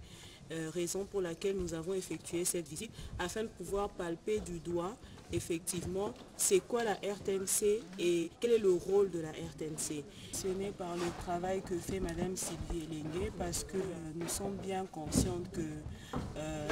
Raison pour laquelle nous avons effectué cette visite, afin de pouvoir palper du doigt effectivement c'est quoi la RTNC et quel est le rôle de la RTNC. Passionné par le travail que fait Madame Sylvie Elengue, parce que nous sommes bien conscientes que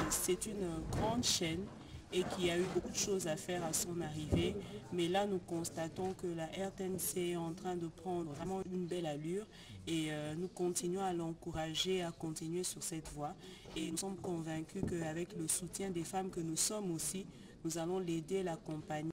c'est une grande chaîne et qu'il y a eu beaucoup de choses à faire à son arrivée. Mais là, nous constatons que la RTNC est en train de prendre vraiment une belle allure et nous continuons à l'encourager à continuer sur cette voie. Et nous sommes convaincus qu'avec le soutien des femmes que nous sommes aussi, nous allons l'aider, l'accompagner.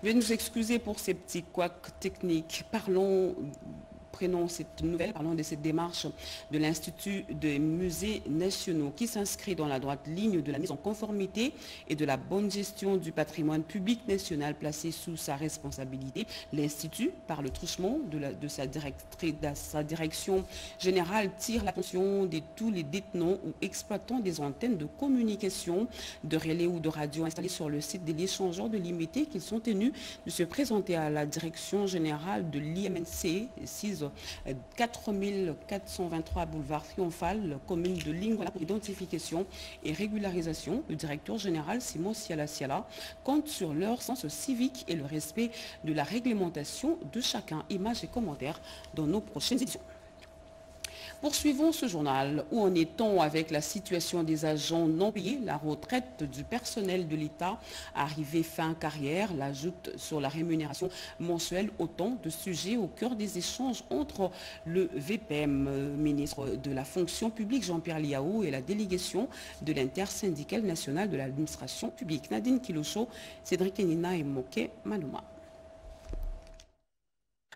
Veuillez nous excuser pour ces petits couacs techniques. Prenons cette nouvelle, parlons de cette démarche de l'Institut des musées nationaux qui s'inscrit dans la droite ligne de la mise en conformité et de la bonne gestion du patrimoine public national placé sous sa responsabilité. L'Institut, par le truchement de sa direction générale, tire l'attention de tous les détenants ou exploitants des antennes de communication, de relais ou de radio installées sur le site de l'échangeur de l'IMT qu'ils sont tenus de se présenter à la direction générale de l'IMNC 4423 boulevard Triomphal, commune de Lingala, pour identification et régularisation. Le directeur général Simon Siala compte sur leur sens civique et le respect de la réglementation de chacun. Images et commentaires dans nos prochaines éditions. Poursuivons ce journal. Où en est-on avec la situation des agents non payés? La retraite du personnel de l'État arrivée fin carrière, l'ajoute sur la rémunération mensuelle, autant de sujets au cœur des échanges entre le VPM, ministre de la fonction publique Jean-Pierre Liaou, et la délégation de l'intersyndicale nationale de l'administration publique. Nadine Kilocho, Cédric Enina et Moké Manouma.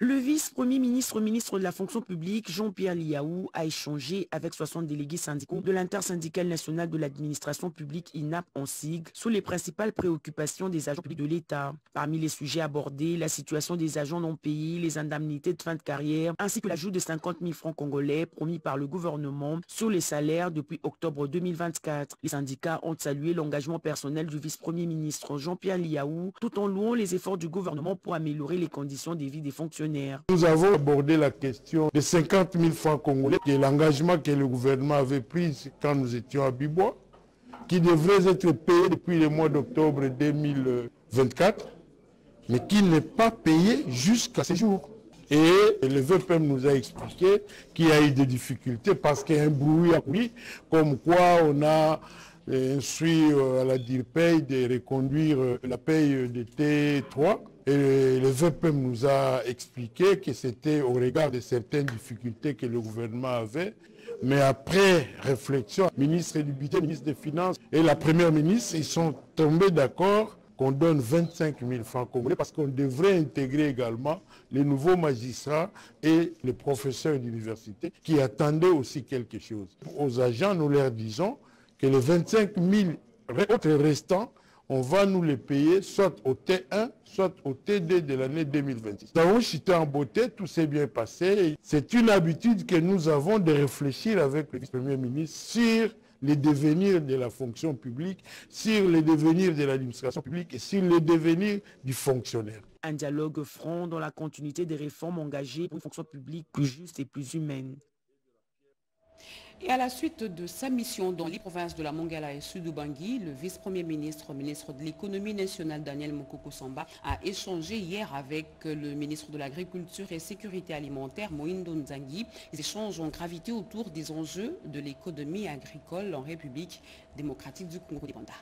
Le vice-premier ministre de la fonction publique, Jean-Pierre Liaou, a échangé avec 60 délégués syndicaux de l'intersyndicale nationale de l'administration publique INAP en SIG sur les principales préoccupations des agents publics de l'État. Parmi les sujets abordés, la situation des agents non payés, les indemnités de fin de carrière, ainsi que l'ajout de 50 000 francs congolais promis par le gouvernement sur les salaires depuis octobre 2024. Les syndicats ont salué l'engagement personnel du vice-premier ministre Jean-Pierre Liaou, tout en louant les efforts du gouvernement pour améliorer les conditions de vie des fonctionnaires. Nous avons abordé la question des 50 000 francs congolais, qui est l'engagement que le gouvernement avait pris quand nous étions à Bibois, qui devrait être payé depuis le mois d'octobre 2024, mais qui n'est pas payé jusqu'à ce jour. Et le VPM nous a expliqué qu'il y a eu des difficultés parce qu'il y a un brouillard, comme quoi on a instruit à la DIRPEI de reconduire la paye de T3. Et le VPM nous a expliqué que c'était au regard de certaines difficultés que le gouvernement avait. Mais après réflexion, le ministre du Budget, le ministre des Finances et la première ministre, ils sont tombés d'accord qu'on donne 25 000 francs congolais parce qu'on devrait intégrer également les nouveaux magistrats et les professeurs d'université qui attendaient aussi quelque chose. Aux agents, nous leur disons que les 25 000 autres restants, on va nous les payer soit au T1, soit au T2 de l'année 2026. Nous avons chuté en beauté, tout s'est bien passé. C'est une habitude que nous avons de réfléchir avec le vice-premier ministre sur les devenirs de la fonction publique, sur les devenirs de l'administration publique et sur les devenirs du fonctionnaire. Un dialogue franc dans la continuité des réformes engagées pour une fonction publique plus juste et plus humaine. Et à la suite de sa mission dans les provinces de la Mongala et Sud-Ubangui, le vice-premier ministre, ministre de l'économie nationale Daniel Mokoko Samba, a échangé hier avec le ministre de l'Agriculture et Sécurité alimentaire Moindo Nzangi. Les échanges ont gravité autour des enjeux de l'économie agricole en République démocratique du Congo-Rwanda.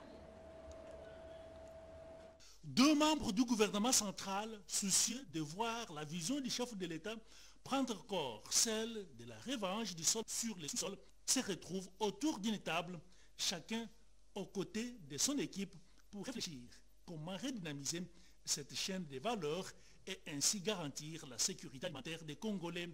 Deux membres du gouvernement central, soucieux de voir la vision du chef de l'État prendre corps, celle de la revanche du sol sur les sols, se retrouvent autour d'une table, chacun aux côtés de son équipe pour réfléchir comment redynamiser cette chaîne de valeur et ainsi garantir la sécurité alimentaire des Congolais.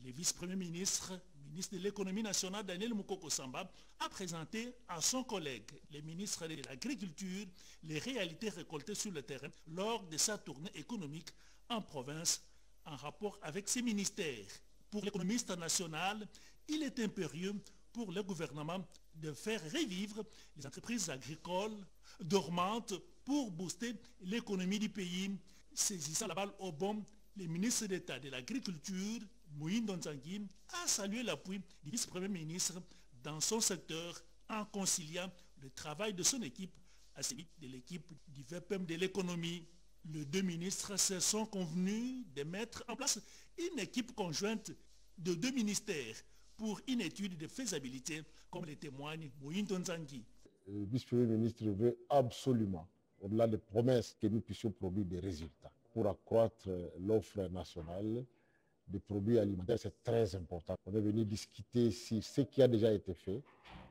Le vice-premier ministre ministre de l'économie nationale, Daniel Mukoko Samba, a présenté à son collègue, le ministre de l'Agriculture, les réalités récoltées sur le terrain lors de sa tournée économique en province, en rapport avec ses ministères. Pour l'économiste national, il est impérieux pour le gouvernement de faire revivre les entreprises agricoles dormantes pour booster l'économie du pays. Saisissant la balle au bon, le ministre d'État de l'Agriculture, Moïse Nzangi, a salué l'appui du vice-premier ministre dans son secteur en conciliant le travail de son équipe à celui de l'équipe du VPM de l'économie. Les deux ministres se sont convenus de mettre en place une équipe conjointe de deux ministères pour une étude de faisabilité, comme le témoigne Moïse Nzangi. Le vice-premier ministre veut absolument, au-delà des promesses, que nous puissions produire des résultats pour accroître l'offre nationale de produits alimentaires. C'est très important. On est venu discuter sur ce qui a déjà été fait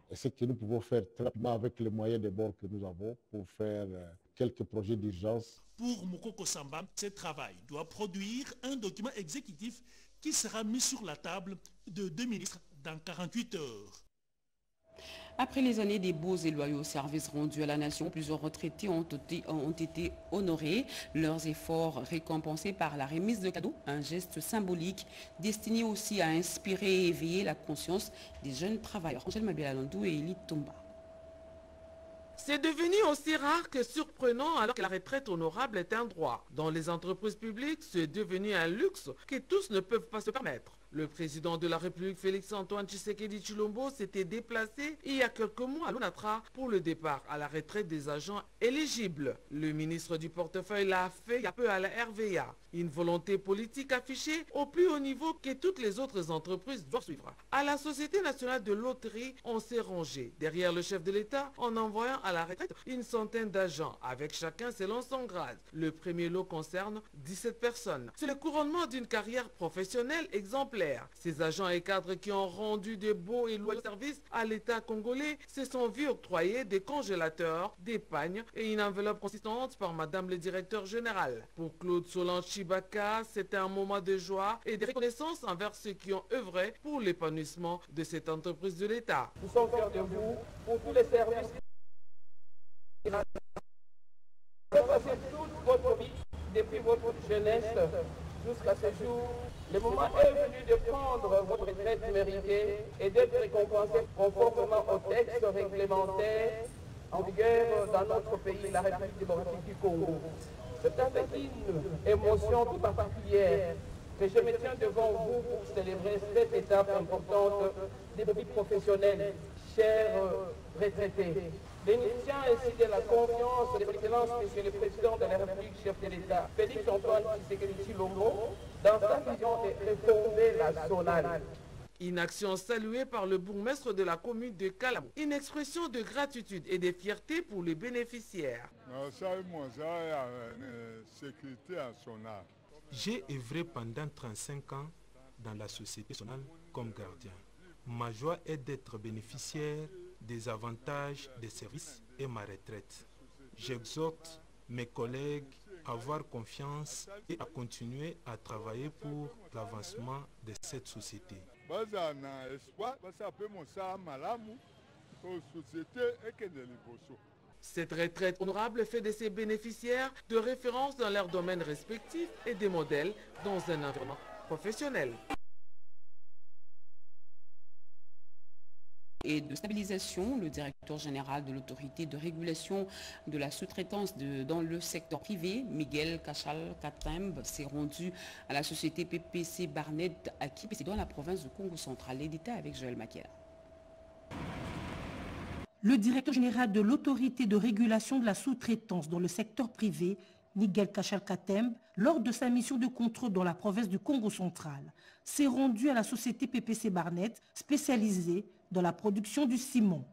et ce que nous pouvons faire très rapidement avec les moyens de bord que nous avons pour faire quelques projets d'urgence. Pour Mukoko Samba, ce travail doit produire un document exécutif qui sera mis sur la table de deux ministres dans 48 heures. Après les années des beaux et loyaux services rendus à la nation, plusieurs retraités ont été honorés, leurs efforts récompensés par la remise de cadeaux, un geste symbolique destiné aussi à inspirer et éveiller la conscience des jeunes travailleurs. Angèle Mabialandou et Elie Tomba. C'est devenu aussi rare que surprenant alors que la retraite honorable est un droit. Dans les entreprises publiques, c'est devenu un luxe que tous ne peuvent pas se permettre. Le président de la République, Félix-Antoine Tshisekedi Tshilombo, s'était déplacé il y a quelques mois à Lunatra pour le départ à la retraite des agents éligibles. Le ministre du portefeuille l'a fait il y a peu à la RVA. Une volonté politique affichée au plus haut niveau que toutes les autres entreprises doivent suivre. À la Société nationale de loterie, on s'est rangé derrière le chef de l'État en envoyant à la retraite une centaine d'agents, avec chacun selon son grade. Le premier lot concerne 17 personnes. C'est le couronnement d'une carrière professionnelle exemplaire. Ces agents et cadres qui ont rendu de beaux et loyaux services à l'État congolais se sont vus octroyer des congélateurs, des pagnes et une enveloppe consistante par Madame le directeur général. Pour Claude Solange Chibaka, c'était un moment de joie et de reconnaissance envers ceux qui ont œuvré pour l'épanouissement de cette entreprise de l'État. Nous sommes fiers de vous pour tous les services. Vous avez passé toute votre vie, depuis votre jeunesse jusqu'à ce jour. Le moment est venu de prendre votre retraite méritée et d'être récompensé conformément aux textes réglementaires en vigueur dans notre pays, la République démocratique du Congo. C'est avec une émotion tout particulière que je me tiens devant vous pour célébrer cette étape importante de la vie professionnelle, chers retraités. Bénéficiant ainsi de la confiance et de l'excellence Monsieur le Président de la République, chef de l'État, Félix-Antoine Tshisekedi Tshilombo, dans sa vision de réformer la zonale. Une action saluée par le bourgmestre de la commune de Kalabou. Une expression de gratitude et de fierté pour les bénéficiaires. J'ai œuvré pendant 35 ans dans la société zonale comme gardien. Ma joie est d'être bénéficiaire des avantages des services et ma retraite. J'exhorte mes collègues à avoir confiance et à continuer à travailler pour l'avancement de cette société. Cette retraite honorable fait de ses bénéficiaires de référence dans leurs domaines respectifs et des modèles dans un environnement professionnel. Et de stabilisation, le directeur général de l'autorité de régulation de la sous-traitance dans le secteur privé, Miguel Cachal-Katembe, s'est rendu à la société PPC Barnett à Kipé, dans la province de Congo central. L'édité avec Joël Maquer. Le directeur général de l'autorité de régulation de la sous-traitance dans le secteur privé, Miguel Cachal-Katembe, lors de sa mission de contrôle dans la province du Congo central, s'est rendu à la société PPC Barnett, spécialisée dans la production du ciment.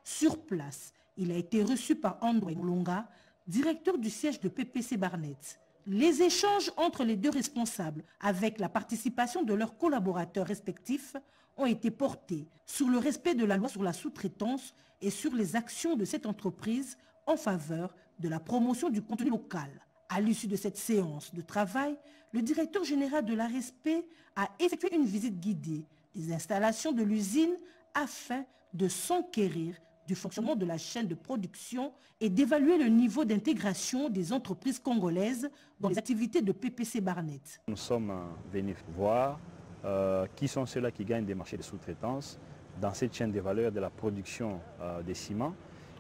Sur place, il a été reçu par André Moulonga, directeur du siège de PPC Barnett. Les échanges entre les deux responsables, avec la participation de leurs collaborateurs respectifs, ont été portés sur le respect de la loi sur la sous-traitance et sur les actions de cette entreprise en faveur de la promotion du contenu local. À l'issue de cette séance de travail, le directeur général de l'ARSP a effectué une visite guidée des installations de l'usine afin de s'enquérir du fonctionnement de la chaîne de production et d'évaluer le niveau d'intégration des entreprises congolaises dans les activités de PPC Barnett. Nous sommes venus voir qui sont ceux-là qui gagnent des marchés de sous-traitance dans cette chaîne de valeur de la production des ciments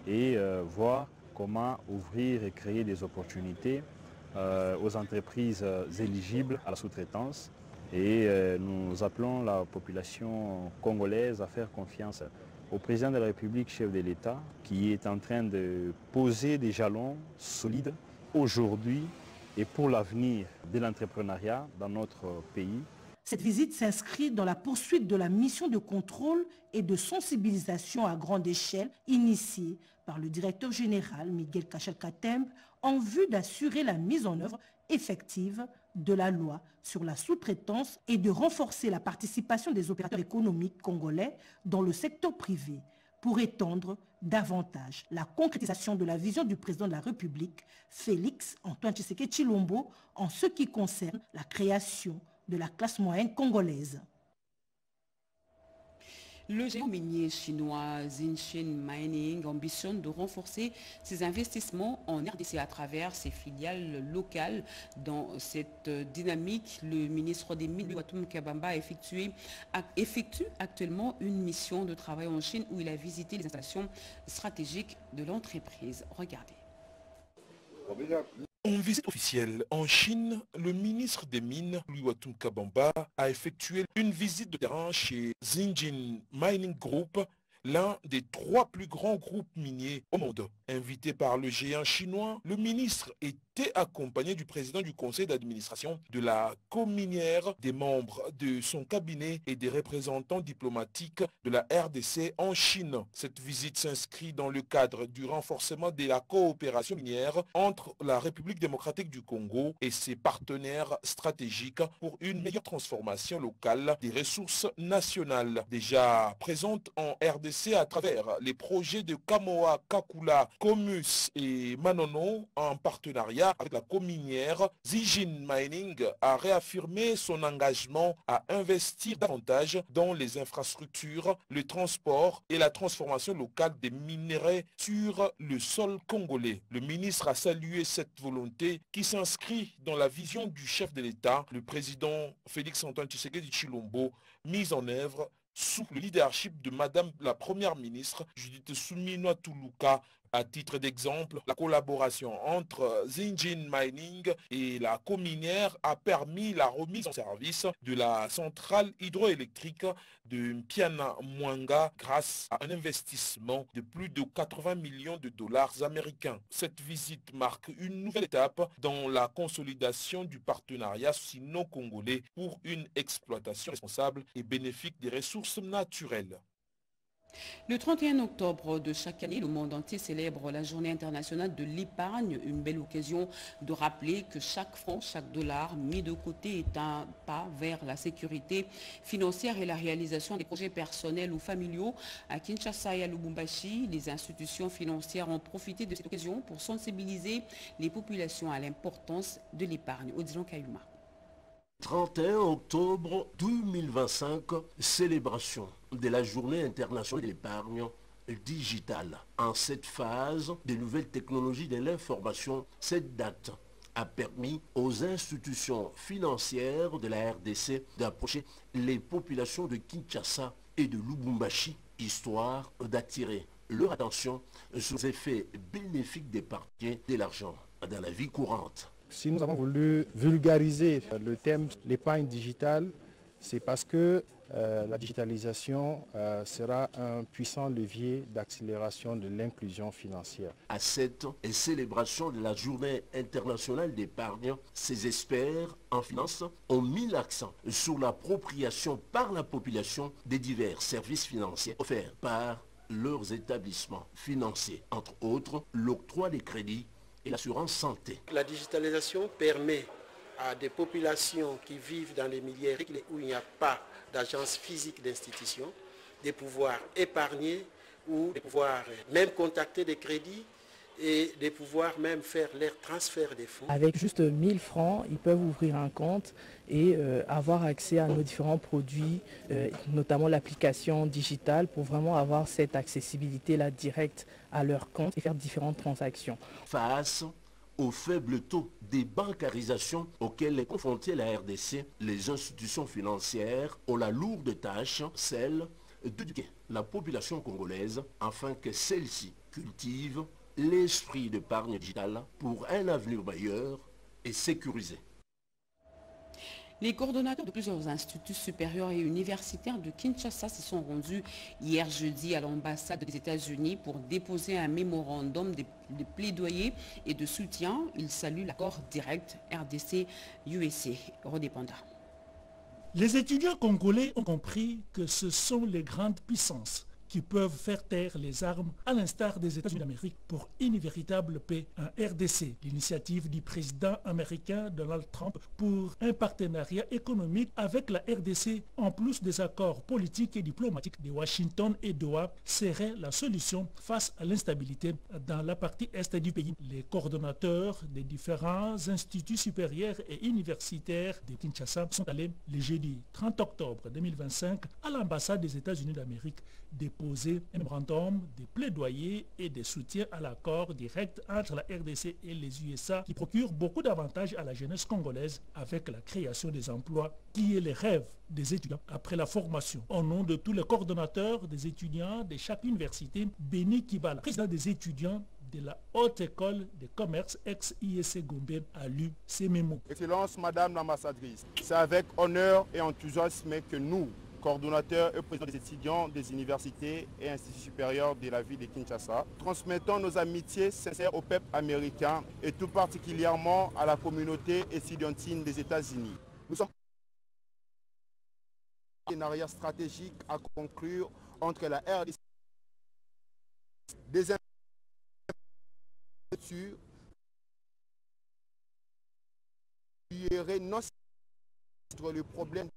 et voir comment ouvrir et créer des opportunités aux entreprises éligibles à la sous-traitance. Et nous appelons la population congolaise à faire confiance au président de la République, chef de l'État, qui est en train de poser des jalons solides aujourd'hui et pour l'avenir de l'entrepreneuriat dans notre pays. Cette visite s'inscrit dans la poursuite de la mission de contrôle et de sensibilisation à grande échelle initiée par le directeur général Miguel Kachal-Katembe en vue d'assurer la mise en œuvre effective de la loi sur la sous-traitance et de renforcer la participation des opérateurs économiques congolais dans le secteur privé pour étendre davantage la concrétisation de la vision du président de la République, Félix Antoine Tshisekedi Tshilombo, en ce qui concerne la création de la classe moyenne congolaise. Le géant minier chinois Zijin Mining ambitionne de renforcer ses investissements en RDC à travers ses filiales locales. Dans cette dynamique, le ministre des Mines, Watum Kabamba, effectue actuellement une mission de travail en Chine où il a visité les installations stratégiques de l'entreprise. Regardez. En visite officielle en Chine, le ministre des Mines, Louis Watum Kabamba, a effectué une visite de terrain chez Zijin Mining Group, l'un des 3 plus grands groupes miniers au monde. Invité par le géant chinois, le ministre était accompagné du président du conseil d'administration de la cominière, des membres de son cabinet et des représentants diplomatiques de la RDC en Chine. Cette visite s'inscrit dans le cadre du renforcement de la coopération minière entre la République démocratique du Congo et ses partenaires stratégiques pour une meilleure transformation locale des ressources nationales. Déjà présentes en RDC à travers les projets de Kamoa, Kakula, Comus et Manono en partenariat avec la cominière, Zijin Mining a réaffirmé son engagement à investir davantage dans les infrastructures, le transport et la transformation locale des minerais sur le sol congolais. Le ministre a salué cette volonté qui s'inscrit dans la vision du chef de l'État, le président Félix Antoine Tshisekedi Tshilombo, mise en œuvre sous le leadership de Madame la Première ministre Judith Suminwa Tuluka. À titre d'exemple, la collaboration entre Zijin Mining et la cominière a permis la remise en service de la centrale hydroélectrique de Mpiana Mwanga grâce à un investissement de plus de 80 millions de dollars américains. Cette visite marque une nouvelle étape dans la consolidation du partenariat sino-congolais pour une exploitation responsable et bénéfique des ressources naturelles. Le 31 octobre de chaque année, le monde entier célèbre la Journée internationale de l'épargne, une belle occasion de rappeler que chaque franc, chaque dollar mis de côté est un pas vers la sécurité financière et la réalisation des projets personnels ou familiaux. À Kinshasa et à Lubumbashi, les institutions financières ont profité de cette occasion pour sensibiliser les populations à l'importance de l'épargne. Odilon Kayuma. 31 octobre 2025, célébration de la Journée internationale de l'épargne digitale. En cette phase des nouvelles technologies de l'information, cette date a permis aux institutions financières de la RDC d'approcher les populations de Kinshasa et de Lubumbashi, histoire d'attirer leur attention sur les effets bénéfiques d'épargner de l'argent dans la vie courante. Si nous avons voulu vulgariser le thème de l'épargne digitale, c'est parce que la digitalisation sera un puissant levier d'accélération de l'inclusion financière. À cette célébration de la Journée internationale d'épargne, ces experts en finance ont mis l'accent sur l'appropriation par la population des divers services financiers offerts par leurs établissements financiers, entre autres l'octroi des crédits et l'assurance santé. La digitalisation permet à des populations qui vivent dans les milieux où il n'y a pas d'agence physique d'institution de pouvoir épargner ou de pouvoir même contacter des crédits et de pouvoir même faire leur transfert des fonds. Avec juste 1000 francs, ils peuvent ouvrir un compte et avoir accès à nos différents produits, notamment l'application digitale, pour vraiment avoir cette accessibilité-là directe à leur compte et faire différentes transactions. Face au faible taux de bancarisation auquel est confrontée la RDC, les institutions financières ont la lourde tâche, celle d'éduquer la population congolaise afin que celle-ci cultive l'esprit d'épargne digitale pour un avenir meilleur et sécurisé. Les coordonnateurs de plusieurs instituts supérieurs et universitaires de Kinshasa se sont rendus hier jeudi à l'ambassade des États-Unis pour déposer un mémorandum de plaidoyer et de soutien. Ils saluent l'accord direct RDC-USA redépendant. Les étudiants congolais ont compris que ce sont les grandes puissances qui peuvent faire taire les armes à l'instar des États-Unis d'Amérique pour une véritable paix en RDC. L'initiative du président américain Donald Trump pour un partenariat économique avec la RDC en plus des accords politiques et diplomatiques de Washington et Doha serait la solution face à l'instabilité dans la partie est du pays. Les coordonnateurs des différents instituts supérieurs et universitaires de Kinshasa sont allés le jeudi 30 octobre 2025 à l'ambassade des États-Unis d'Amérique déposer un mémorandum de plaidoyer et de soutien à l'accord direct entre la RDC et les USA qui procure beaucoup d'avantages à la jeunesse congolaise avec la création des emplois qui est le rêve des étudiants après la formation. Au nom de tous les coordonnateurs des étudiants de chaque université, Béni Kibala, président des étudiants de la Haute École de Commerce ex-IEC Gombe, a lu ces mémos. Excellence Madame l'ambassadrice, c'est avec honneur et enthousiasme que nous, coordonnateurs et présidents des étudiants des universités et instituts supérieurs de la ville de Kinshasa, transmettons nos amitiés sincères au peuple américain et tout particulièrement à la communauté étudiantine des États-Unis. Nous sommes un partenariat stratégique à conclure entre la RDC des infrastructures qui irait non sur le problème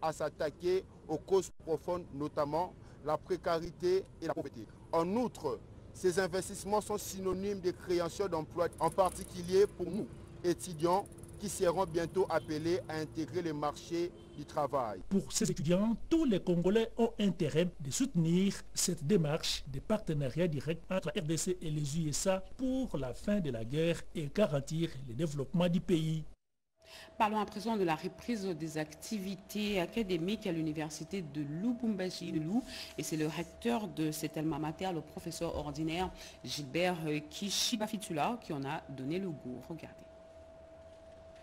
à s'attaquer aux causes profondes, notamment la précarité et la pauvreté. En outre, ces investissements sont synonymes de création d'emplois, en particulier pour nous, étudiants, qui seront bientôt appelés à intégrer le marché du travail. Pour ces étudiants, tous les Congolais ont intérêt de soutenir cette démarche de partenariat direct entre la RDC et les USA pour la fin de la guerre et garantir le développement du pays. Parlons à présent de la reprise des activités académiques à l'université de Lubumbashi de Lou. Et c'est le recteur de cet alma mater, le professeur ordinaire Gilbert Kishibafitula, qui en a donné le goût. Regardez.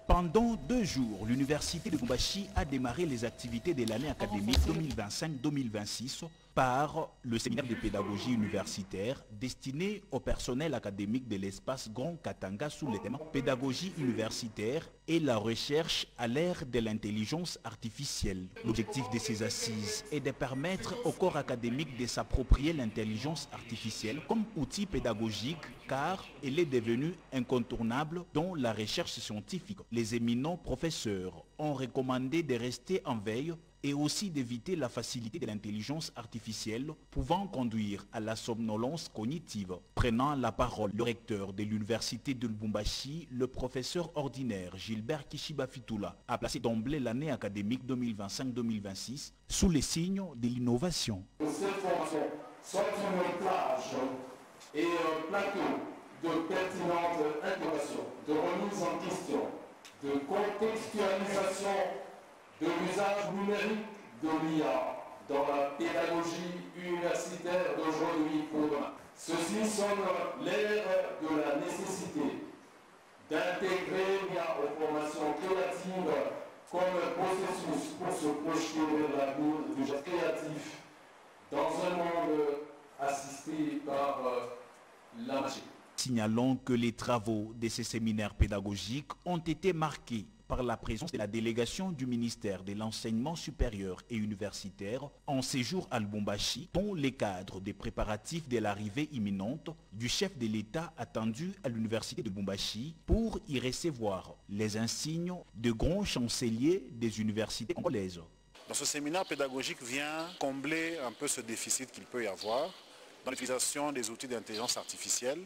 Pendant 2 jours, l'université de Lubumbashi a démarré les activités de l'année académique 2025-2026 par le séminaire de pédagogie universitaire destiné au personnel académique de l'espace Grand Katanga sous le thème pédagogie universitaire et la recherche à l'ère de l'intelligence artificielle. L'objectif de ces assises est de permettre au corps académique de s'approprier l'intelligence artificielle comme outil pédagogique car elle est devenue incontournable dans la recherche scientifique. Les éminents professeurs ont recommandé de rester en veille et aussi d'éviter la facilité de l'intelligence artificielle pouvant conduire à la somnolence cognitive. Prenant la parole, le recteur de l'université de Lubumbashi, le professeur ordinaire Gilbert Kishibafitula, a placé d'emblée l'année académique 2025-2026 sous les signes de l'innovation. Ces fonctions sont une plage et un plateau de pertinentes interrogations, de remise en question, de contextualisation de l'usage numérique de l'IA dans la pédagogie universitaire d'aujourd'hui pour demain. Ceci sonne l'ère de la nécessité d'intégrer l'IA aux formations créatives comme processus pour se projeter vers l'avenir du geste créatif dans un monde assisté par la machine. Signalons que les travaux de ces séminaires pédagogiques ont été marqués par la présence de la délégation du ministère de l'Enseignement supérieur et universitaire en séjour à Lubumbashi, dont les cadres des préparatifs de l'arrivée imminente du chef de l'État attendu à l'université de Lubumbashi pour y recevoir les insignes de grands chanceliers des universités congolaises. Donc ce séminaire pédagogique vient combler un peu ce déficit qu'il peut y avoir dans l'utilisation des outils d'intelligence artificielle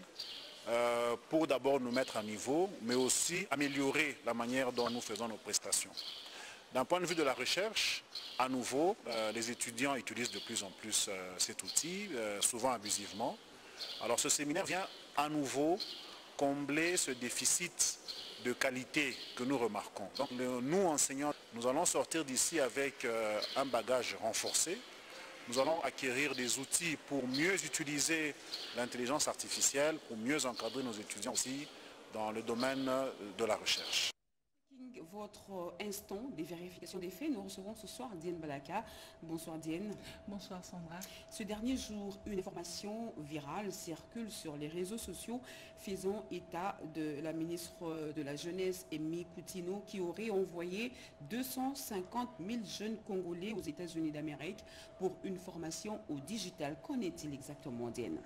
pour d'abord nous mettre à niveau, mais aussi améliorer la manière dont nous faisons nos prestations. D'un point de vue de la recherche, à nouveau, les étudiants utilisent de plus en plus cet outil, souvent abusivement. Alors ce séminaire vient à nouveau combler ce déficit de qualité que nous remarquons. Donc nous, enseignants, nous allons sortir d'ici avec un bagage renforcé. Nous allons acquérir des outils pour mieux utiliser l'intelligence artificielle, pour mieux encadrer nos étudiants aussi dans le domaine de la recherche. Votre instant des vérifications des faits, nous recevons ce soir Diane Balaka. Bonsoir Diane. Bonsoir Sandra. Ce dernier jour, une information virale circule sur les réseaux sociaux faisant état de la ministre de la Jeunesse, Amy Coutinho, qui aurait envoyé 250 000 jeunes Congolais aux États-Unis d'Amérique pour une formation au digital. Qu'en est-il exactement, Diane?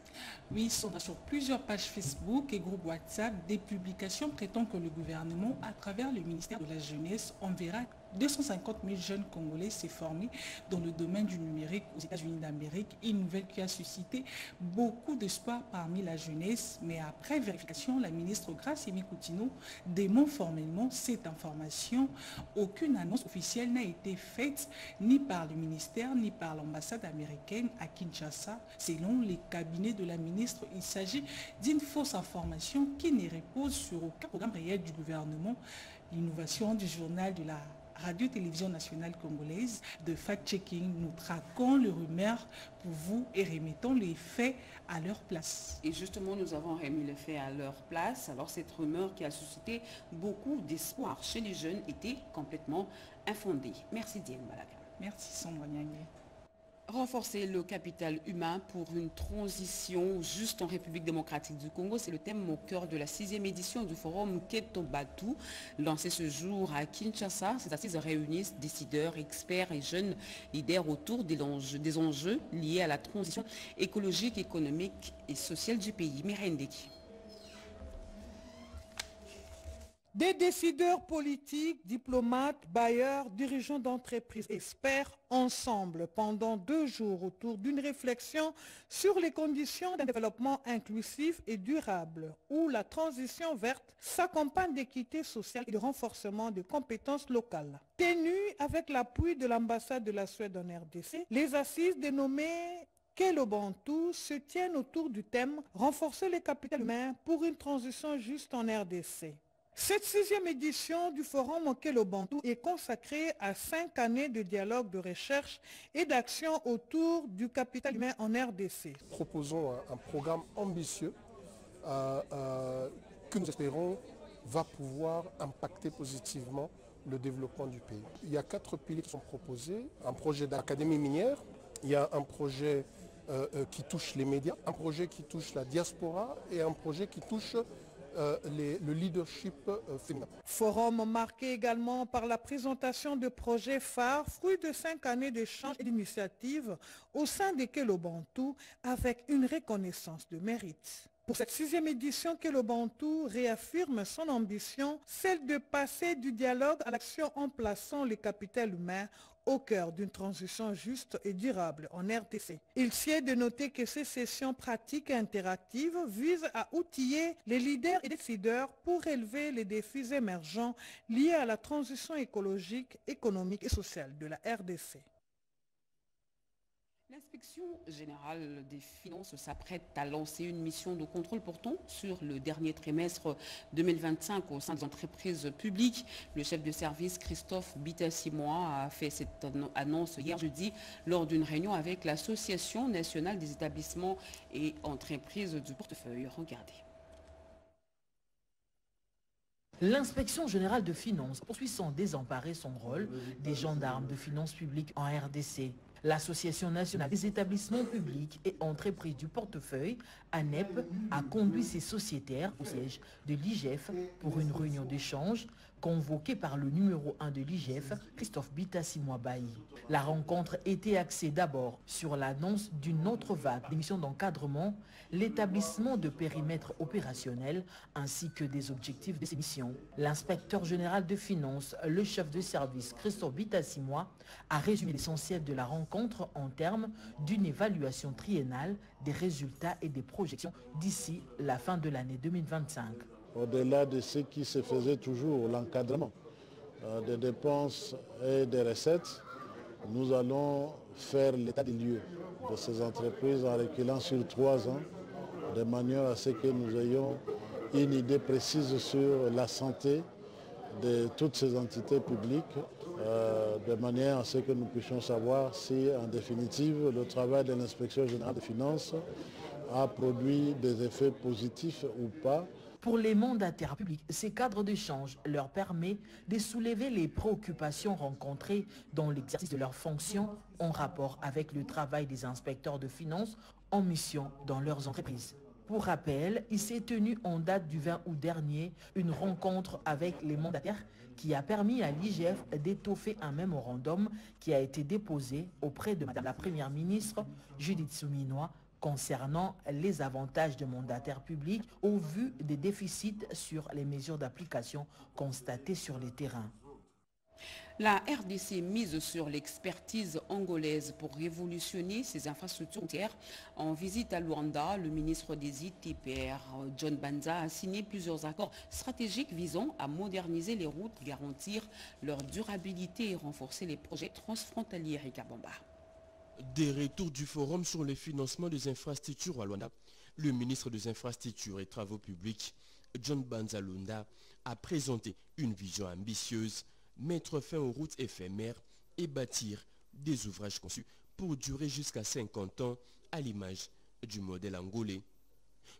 Oui, Sandra, sur plusieurs pages Facebook et groupes WhatsApp, des publications prétendent que le gouvernement, à travers le ministère de la Jeunesse, enverra 250 000 jeunes Congolais s'est formé dans le domaine du numérique aux États-Unis d'Amérique, une nouvelle qui a suscité beaucoup d'espoir parmi la jeunesse. Mais après vérification, la ministre Grace Amy Coutinho dément formellement cette information. Aucune annonce officielle n'a été faite ni par le ministère ni par l'ambassade américaine à Kinshasa. Selon les cabinets de la ministre, il s'agit d'une fausse information qui ne repose sur aucun programme réel du gouvernement. L'innovation du journal de la Radio-Télévision nationale congolaise de fact-checking. Nous traquons les rumeurs pour vous et remettons les faits à leur place. Et justement, nous avons remis les faits à leur place. Alors cette rumeur qui a suscité beaucoup d'espoir chez les jeunes était complètement infondée. Merci Diane Balaka. Merci Sandra Niangé. Renforcer le capital humain pour une transition juste en République démocratique du Congo, c'est le thème au cœur de la 6e édition du forum Ketobatu, lancé ce jour à Kinshasa. Ces assises réunissent décideurs, experts et jeunes leaders autour des enjeux liés à la transition écologique, économique et sociale du pays. Mirendeki. Des décideurs politiques, diplomates, bailleurs, dirigeants d'entreprises, experts ensemble pendant 2 jours autour d'une réflexion sur les conditions d'un développement inclusif et durable où la transition verte s'accompagne d'équité sociale et de renforcement des compétences locales. Tenues avec l'appui de l'ambassade de la Suède en RDC, les assises dénommées Kelobantu se tiennent autour du thème « Renforcer les capitaux humains pour une transition juste en RDC ». Cette 6e édition du forum Kelobantu est consacrée à 5 années de dialogue, de recherche et d'action autour du capital humain en RDC. Nous proposons un programme ambitieux que nous espérons va pouvoir impacter positivement le développement du pays. Il y a 4 piliers qui sont proposés. Un projet d'académie minière, il y a un projet qui touche les médias, un projet qui touche la diaspora et un projet qui touche le leadership féminin. Forum marqué également par la présentation de projets phares, fruits de 5 années d'échanges et d'initiatives au sein des Kelobantu avec une reconnaissance de mérite. Pour cette 6e édition, Kelobantu réaffirme son ambition, celle de passer du dialogue à l'action en plaçant le capital humain au cœur d'une transition juste et durable en RDC. Il sied de noter que ces sessions pratiques et interactives visent à outiller les leaders et décideurs pour relever les défis émergents liés à la transition écologique, économique et sociale de la RDC. L'inspection générale des finances s'apprête à lancer une mission de contrôle portant sur le dernier trimestre 2025 au sein des entreprises publiques. Le chef de service Christophe Bitassi-Moi a fait cette annonce hier jeudi lors d'une réunion avec l'Association nationale des établissements et entreprises du portefeuille. Regardez. L'inspection générale de finances poursuit sans désemparer son rôle des gendarmes de finances publiques en RDC. L'Association nationale des établissements publics et entreprises du portefeuille, ANEP, a conduit ses sociétaires au siège de l'IGF pour une réunion d'échange convoqué par le numéro 1 de l'IGF, Christophe Bitassi-Mouabaï. La rencontre était axée d'abord sur l'annonce d'une autre vague d'émissions d'encadrement, l'établissement de périmètres opérationnels ainsi que des objectifs de ces missions. L'inspecteur général de finances, le chef de service Christophe Bitassi-Moua, a résumé l'essentiel de la rencontre en termes d'une évaluation triennale des résultats et des projections d'ici la fin de l'année 2025. Au-delà de ce qui se faisait toujours, l'encadrement des dépenses et des recettes, nous allons faire l'état des lieux de ces entreprises en reculant sur 3 ans, de manière à ce que nous ayons une idée précise sur la santé de toutes ces entités publiques, de manière à ce que nous puissions savoir si, en définitive, le travail de l'inspection générale des finances a produit des effets positifs ou pas. Pour les mandataires publics, ces cadres d'échange leur permettent de soulever les préoccupations rencontrées dans l'exercice de leurs fonctions en rapport avec le travail des inspecteurs de finances en mission dans leurs entreprises. Pour rappel, il s'est tenu en date du 20 août dernier une rencontre avec les mandataires qui a permis à l'IGF d'étoffer un mémorandum qui a été déposé auprès de Madame la Première ministre Judith Souminois concernant les avantages de mandataires publics au vu des déficits sur les mesures d'application constatées sur les terrains. La RDC mise sur l'expertise angolaise pour révolutionner ses infrastructures routières. En visite à Luanda, le ministre des ITPR, John Banza, a signé plusieurs accords stratégiques visant à moderniser les routes, garantir leur durabilité et renforcer les projets transfrontaliers à Kabamba. Des retours du forum sur le financement des infrastructures à Luanda, le ministre des Infrastructures et Travaux publics, John Banza Lunda, a présenté une vision ambitieuse, mettre fin aux routes éphémères et bâtir des ouvrages conçus pour durer jusqu'à 50 ans à l'image du modèle angolais.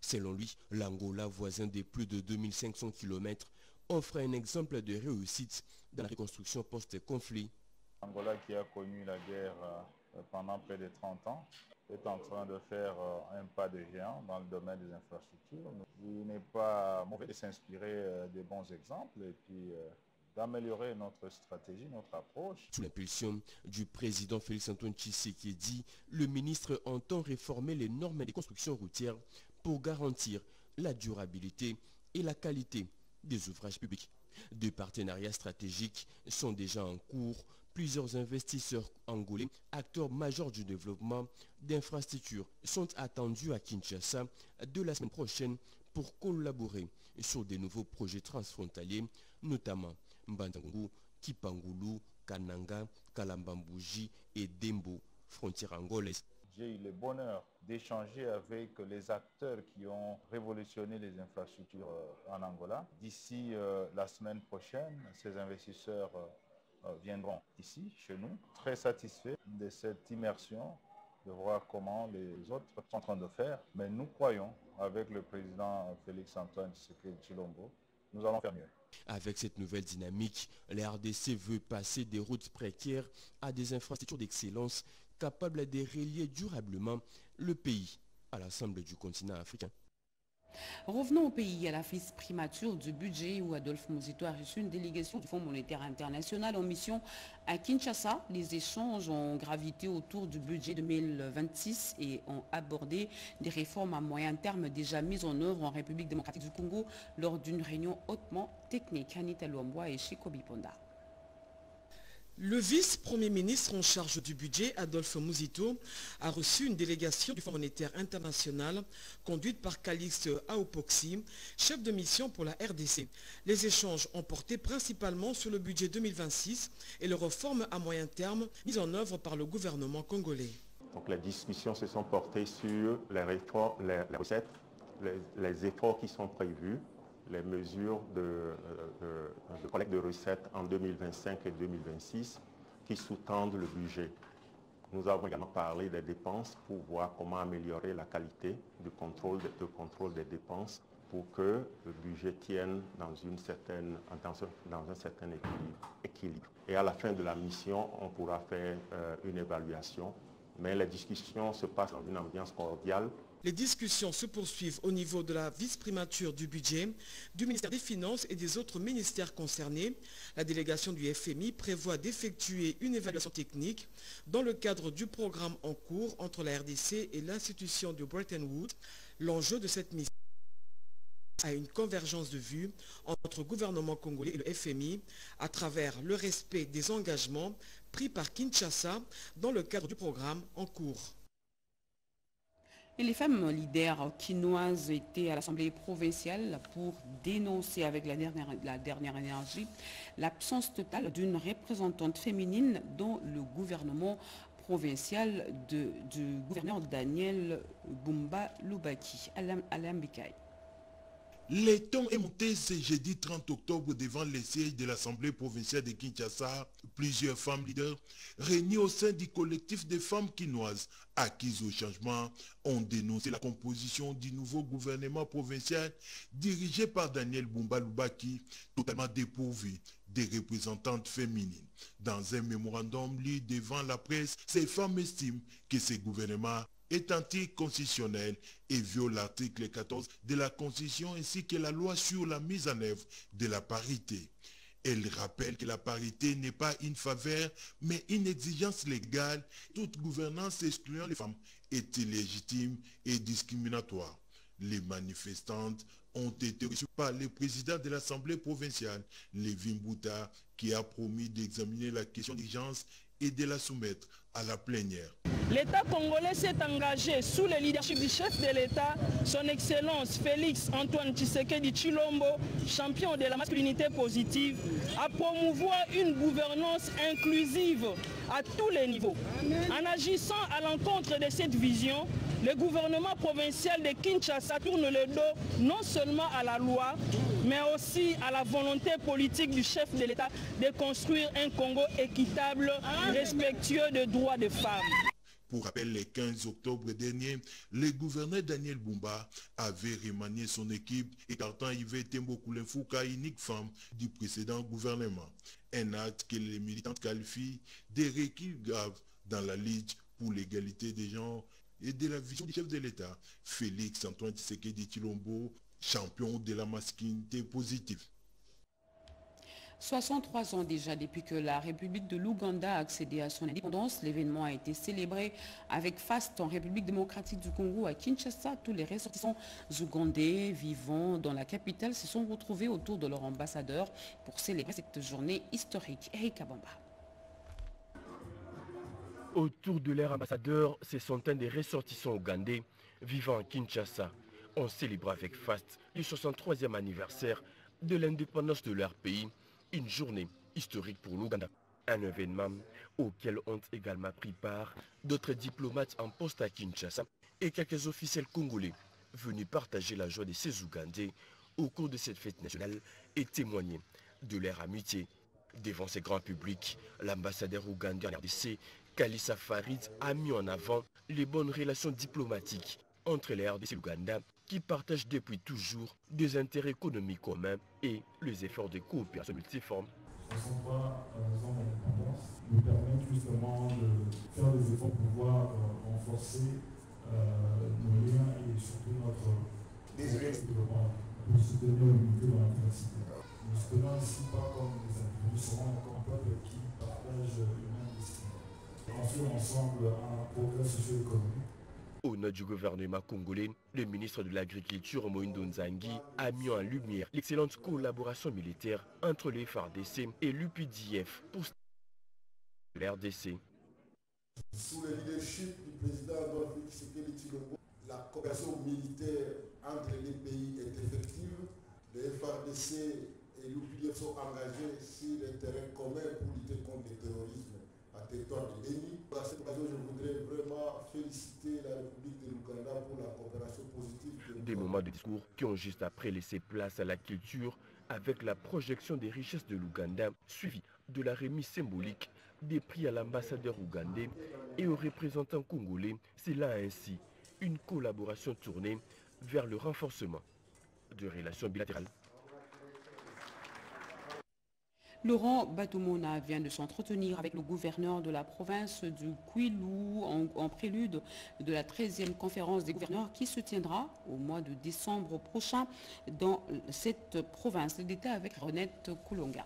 Selon lui, l'Angola, voisin de plus de 2500 km, offre un exemple de réussite dans la reconstruction post-conflit. L'Angola, qui a connu la guerre pendant près de 30 ans, est en train de faire un pas de géant dans le domaine des infrastructures. Il n'est pas mauvais de s'inspirer des bons exemples et puis d'améliorer notre stratégie, notre approche. Sous l'impulsion du président Félix-Antoine Tshisekedi, le ministre entend réformer les normes des constructions routières pour garantir la durabilité et la qualité des ouvrages publics. Deux partenariats stratégiques sont déjà en cours. Plusieurs investisseurs angolais, acteurs majeurs du développement d'infrastructures, sont attendus à Kinshasa de la semaine prochaine pour collaborer sur des nouveaux projets transfrontaliers, notamment Mbandangu, Kipangulu, Kananga, Kalambambouji et Dembo, frontières angolaises. J'ai eu le bonheur d'échanger avec les acteurs qui ont révolutionné les infrastructures en Angola. D'ici la semaine prochaine, ces investisseurs viendront ici, chez nous, très satisfaits de cette immersion, de voir comment les autres sont en train de faire. Mais nous croyons, avec le président Félix-Antoine Tshisekedi, nous allons faire mieux. Avec cette nouvelle dynamique, la RDC veut passer des routes précaires à des infrastructures d'excellence capables de relier durablement le pays à l'ensemble du continent africain. Revenons au pays, à la phase primature du budget où Adolphe Muzito a reçu une délégation du Fonds monétaire international en mission à Kinshasa. Les échanges ont gravité autour du budget 2026 et ont abordé des réformes à moyen terme déjà mises en œuvre en République démocratique du Congo lors d'une réunion hautement technique. Anita Luamboa et Chikobi Ponda. Le vice-premier ministre en charge du budget, Adolphe Muzito, a reçu une délégation du Fonds monétaire international conduite par Calixte Aopoxy, chef de mission pour la RDC. Les échanges ont porté principalement sur le budget 2026 et les réformes à moyen terme mises en œuvre par le gouvernement congolais. Donc les discussions se sont portées sur les recettes, les efforts qui sont prévus, les mesures de collecte de recettes en 2025 et 2026 qui sous-tendent le budget. Nous avons également parlé des dépenses pour voir comment améliorer la qualité du contrôle des dépenses pour que le budget tienne dans un certain équilibre. Et à la fin de la mission, on pourra faire une évaluation. Mais les discussions se passent dans une ambiance cordiale Les discussions se poursuivent au niveau de la vice-primature du budget, du ministère des Finances et des autres ministères concernés. La délégation du FMI prévoit d'effectuer une évaluation technique dans le cadre du programme en cours entre la RDC et l'institution de Bretton Woods. L'enjeu de cette mission à une convergence de vues entre le gouvernement congolais et le FMI à travers le respect des engagements pris par Kinshasa dans le cadre du programme en cours. Et les femmes leaders quinoises étaient à l'Assemblée provinciale pour dénoncer avec la dernière énergie l'absence totale d'une représentante féminine dans le gouvernement provincial du gouverneur Daniel Bumba Lubaki. Alain Bikaï. Le ton est monté ce jeudi 30 octobre devant les sièges de l'Assemblée provinciale de Kinshasa. Plusieurs femmes leaders réunies au sein du collectif des femmes quinoises acquises au changement ont dénoncé la composition du nouveau gouvernement provincial dirigé par Daniel Bumba Lubaki, totalement dépourvu des représentantes féminines. Dans un mémorandum lu devant la presse, ces femmes estiment que ce gouvernement est anticonstitutionnel et viole l'article 14 de la Constitution ainsi que la loi sur la mise en œuvre de la parité. Elle rappelle que la parité n'est pas une faveur, mais une exigence légale. Toute gouvernance excluant les femmes est illégitime et discriminatoire. Les manifestantes ont été reçues par le président de l'Assemblée provinciale, Lévin Bouta, qui a promis d'examiner la question d'urgence et de la soumettre à la plénière. L'État congolais s'est engagé sous le leadership du chef de l'État, son Excellence Félix Antoine Tshisekedi Tshilombo, champion de la masculinité positive, à promouvoir une gouvernance inclusive à tous les niveaux. En agissant à l'encontre de cette vision, le gouvernement provincial de Kinshasa tourne le dos non seulement à la loi, mais aussi à la volonté politique du chef de l'État de construire un Congo équitable, respectueux des droits des femmes. Pour rappel, le 15 octobre dernier, le gouverneur Daniel Bumba avait remanié son équipe, écartant Yvette Tembo Koulenfouka, unique femme du précédent gouvernement. Un acte que les militants qualifient de recul grave dans la lutte pour l'égalité des genres et de la vision du chef de l'État, Félix Antoine Tshisekedi Tshilombo, champion de la masculinité positive. 63 ans déjà depuis que la République de l'Ouganda a accédé à son indépendance, l'événement a été célébré avec faste en République démocratique du Congo à Kinshasa. Tous les ressortissants ougandais vivant dans la capitale se sont retrouvés autour de leur ambassadeur pour célébrer cette journée historique. Eric Kabamba. Autour de leur ambassadeur, ces centaines de ressortissants ougandais vivant à Kinshasa ont célébré avec faste le 63e anniversaire de l'indépendance de leur pays. Une journée historique pour l'Ouganda. Un événement auquel ont également pris part d'autres diplomates en poste à Kinshasa et quelques officiels congolais venus partager la joie de ces Ougandais au cours de cette fête nationale et témoigner de leur amitié. Devant ces grands publics, l'ambassadeur ougandais en RDC, Kalissa Farid, a mis en avant les bonnes relations diplomatiques entre les RDC et l'Ouganda qui partagent depuis toujours des intérêts économiques communs et les efforts de coopération multiformes. 63 ans d'indépendance nous permettent justement de faire des efforts pour pouvoir renforcer nos liens et surtout notre développement pour soutenir l'unité dans la diversité. Nous ne tenons ici pas comme des individus, nous serons encore un peuple qui partage une même destinée. Construire ensemble un progrès socio-économique. Au nom du gouvernement congolais, le ministre de l'Agriculture, Moïndo Nzangi, a mis en lumière l'excellente collaboration militaire entre le FARDC et l'UPDF pour l'RDC. Sous le leadership du président Félix Tshisekedi Tshilombo, la coopération militaire entre les pays est effective. Le FARDC et l'UPDF sont engagés sur les terrains communs pour lutter contre le terrorisme à territoire de Béni. À cette occasion, je voudrais vraiment féliciter la République de l'Ouganda pour la coopération positive. Des moments de discours qui ont juste après laissé place à la culture avec la projection des richesses de l'Ouganda, suivi de la remise symbolique des prix à l'ambassadeur ougandais et aux représentants congolais. C'est là ainsi une collaboration tournée vers le renforcement de relations bilatérales. Laurent Batumona vient de s'entretenir avec le gouverneur de la province du Kwilu en prélude de la 13e conférence des gouverneurs qui se tiendra au mois de décembre prochain dans cette province. Le détail avec Renette Koulonga.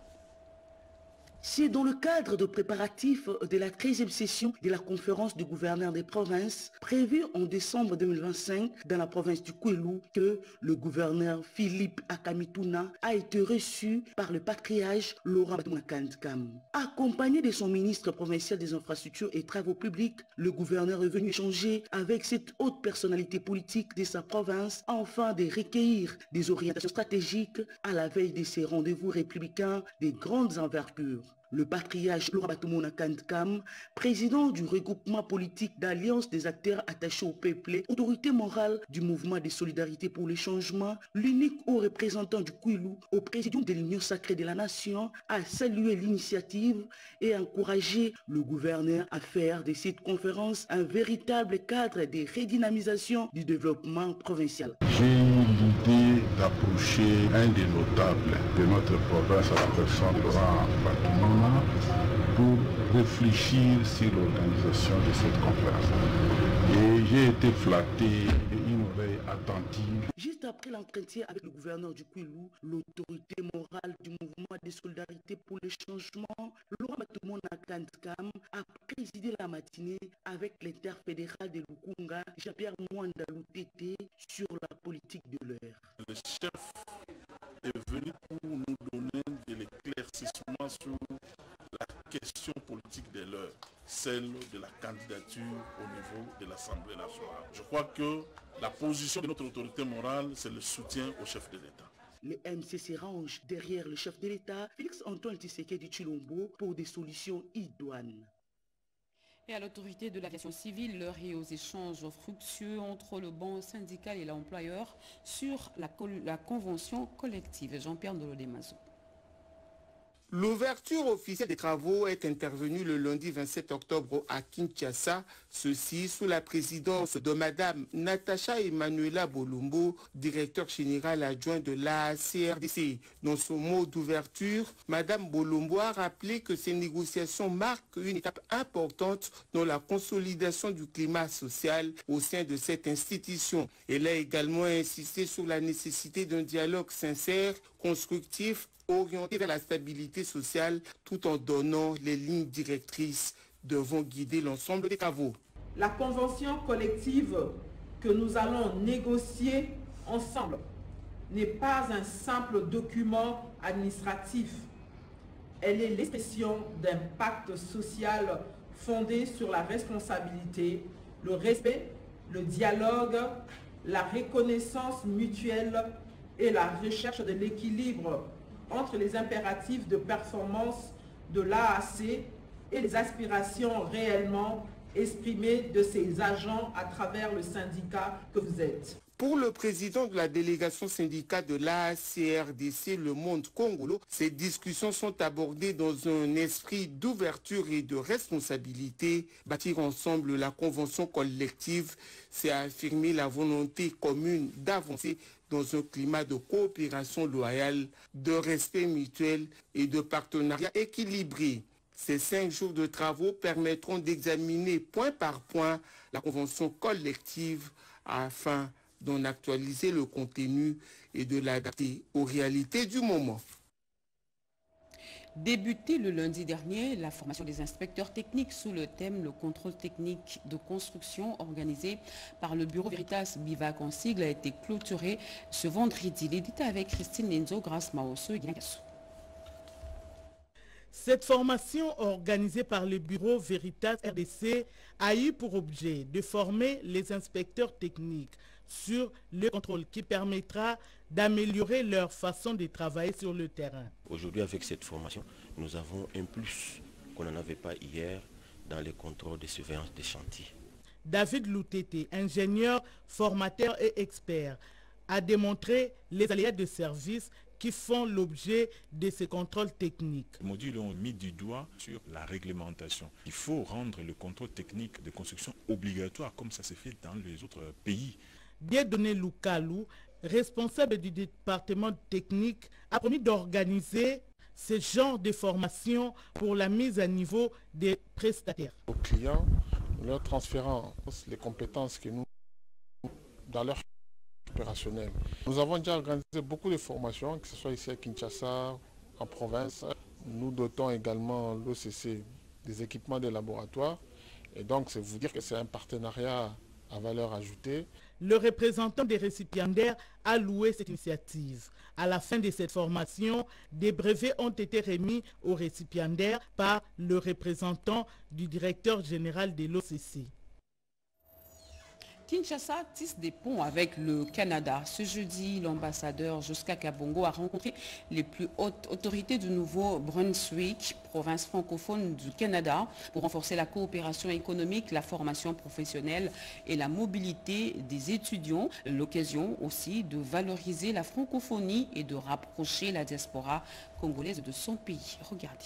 C'est dans le cadre de préparatifs de la 13e session de la conférence du gouverneur des provinces prévue en décembre 2025 dans la province du Kwilu que le gouverneur Philippe Akamituna a été reçu par le patriarche Laurent Batumona Kandkam. Accompagné de son ministre provincial des infrastructures et travaux publics, le gouverneur est venu échanger avec cette haute personnalité politique de sa province afin de recueillir des orientations stratégiques à la veille de ces rendez-vous républicains de grandes envergures. Le patriarche Laurent Batumona Kandkam, président du regroupement politique d'alliance des acteurs attachés au peuple, autorité morale du mouvement de solidarité pour le changement, l'unique haut représentant du Kwilu au présidium de l'Union sacrée de la nation, a salué l'initiative et encouragé le gouverneur à faire de cette conférence un véritable cadre de redynamisation du développement provincial. J'ai eu l'idée d'approcher un des notables de notre province à la personne de Laurent Batumona pour réfléchir sur l'organisation de cette conférence. Et j'ai été flatté d'une oreille attentive. Juste après l'entretien avec le gouverneur du Kwilu, l'autorité morale du mouvement de solidarité pour le changement, Laurent Batumona Kandkam a présidé la matinée avec l'interfédéral de Lukunga, Jean-Pierre Mwanda Lutete, sur la politique de l'heure. Le chef est venu pour nous donner de l'éclaircissement sur la question politique de l'heure, celle de la candidature au niveau de l'Assemblée nationale. Je crois que la position de notre autorité morale, c'est le soutien au chef de l'État. Le MCC range derrière le chef de l'État, Félix-Antoine Tshisekedi Tshilombo, pour des solutions idoines. Et à l'autorité de l'aviation civile, l'heure est aux échanges fructueux entre le banc syndical et l'employeur sur la convention collective. Jean-Pierre Nolodemazo. L'ouverture officielle des travaux est intervenue le lundi 27 octobre à Kinshasa, ceci sous la présidence de Madame Natacha Emmanuela Bolumbo, directeur général adjoint de l'ACRDC. Dans son mot d'ouverture, Madame Bolumbo a rappelé que ces négociations marquent une étape importante dans la consolidation du climat social au sein de cette institution. Elle a également insisté sur la nécessité d'un dialogue sincère, constructif, orienté vers la stabilité sociale tout en donnant les lignes directrices devant guider l'ensemble des travaux. La convention collective que nous allons négocier ensemble n'est pas un simple document administratif. Elle est l'expression d'un pacte social fondé sur la responsabilité, le respect, le dialogue, la reconnaissance mutuelle et la recherche de l'équilibre entre les impératifs de performance de l'AAC et les aspirations réellement exprimées de ses agents à travers le syndicat que vous êtes. Pour le président de la délégation syndicale de l'ACRDC Le Monde Congolo, ces discussions sont abordées dans un esprit d'ouverture et de responsabilité. Bâtir ensemble la convention collective, c'est affirmer la volonté commune d'avancer dans un climat de coopération loyale, de respect mutuel et de partenariat équilibré. Ces 5 jours de travaux permettront d'examiner point par point la convention collective afin d'en actualiser le contenu et de l'adapter aux réalités du moment. Débuté le lundi dernier, la formation des inspecteurs techniques sous le thème « Le contrôle technique de construction » organisé par le bureau Veritas Bivac en sigle a été clôturée ce vendredi. Les détails avec Christine Lenzo, Grace Maosso et Guillaume Kassou. Cette formation organisée par le bureau Veritas RDC a eu pour objet de former les inspecteurs techniques sur le contrôle qui permettra d'améliorer leur façon de travailler sur le terrain. Aujourd'hui, avec cette formation, nous avons un plus qu'on n'en avait pas hier dans les contrôles de surveillance des chantiers. David Loutete, ingénieur, formateur et expert, a démontré les aléas de service qui font l'objet de ces contrôles techniques. Les modules ont mis du doigt sur la réglementation. Il faut rendre le contrôle technique de construction obligatoire comme ça se fait dans les autres pays. Dieudonné Lukalou, responsable du département technique, a promis d'organiser ce genre de formation pour la mise à niveau des prestataires. Aux clients, leur transférant les compétences que nous dans leur opérationnel. Nous avons déjà organisé beaucoup de formations, que ce soit ici à Kinshasa, en province. Nous dotons également l'OCC des équipements de laboratoire. Et donc, c'est vous dire que c'est un partenariat à valeur ajoutée. Le représentant des récipiendaires a loué cette initiative. À la fin de cette formation, des brevets ont été remis aux récipiendaires par le représentant du directeur général de l'OCC. Kinshasa tisse des ponts avec le Canada. Ce jeudi, l'ambassadeur Josca Kabongo a rencontré les plus hautes autorités du Nouveau-Brunswick, province francophone du Canada, pour renforcer la coopération économique, la formation professionnelle et la mobilité des étudiants. L'occasion aussi de valoriser la francophonie et de rapprocher la diaspora congolaise de son pays. Regardez.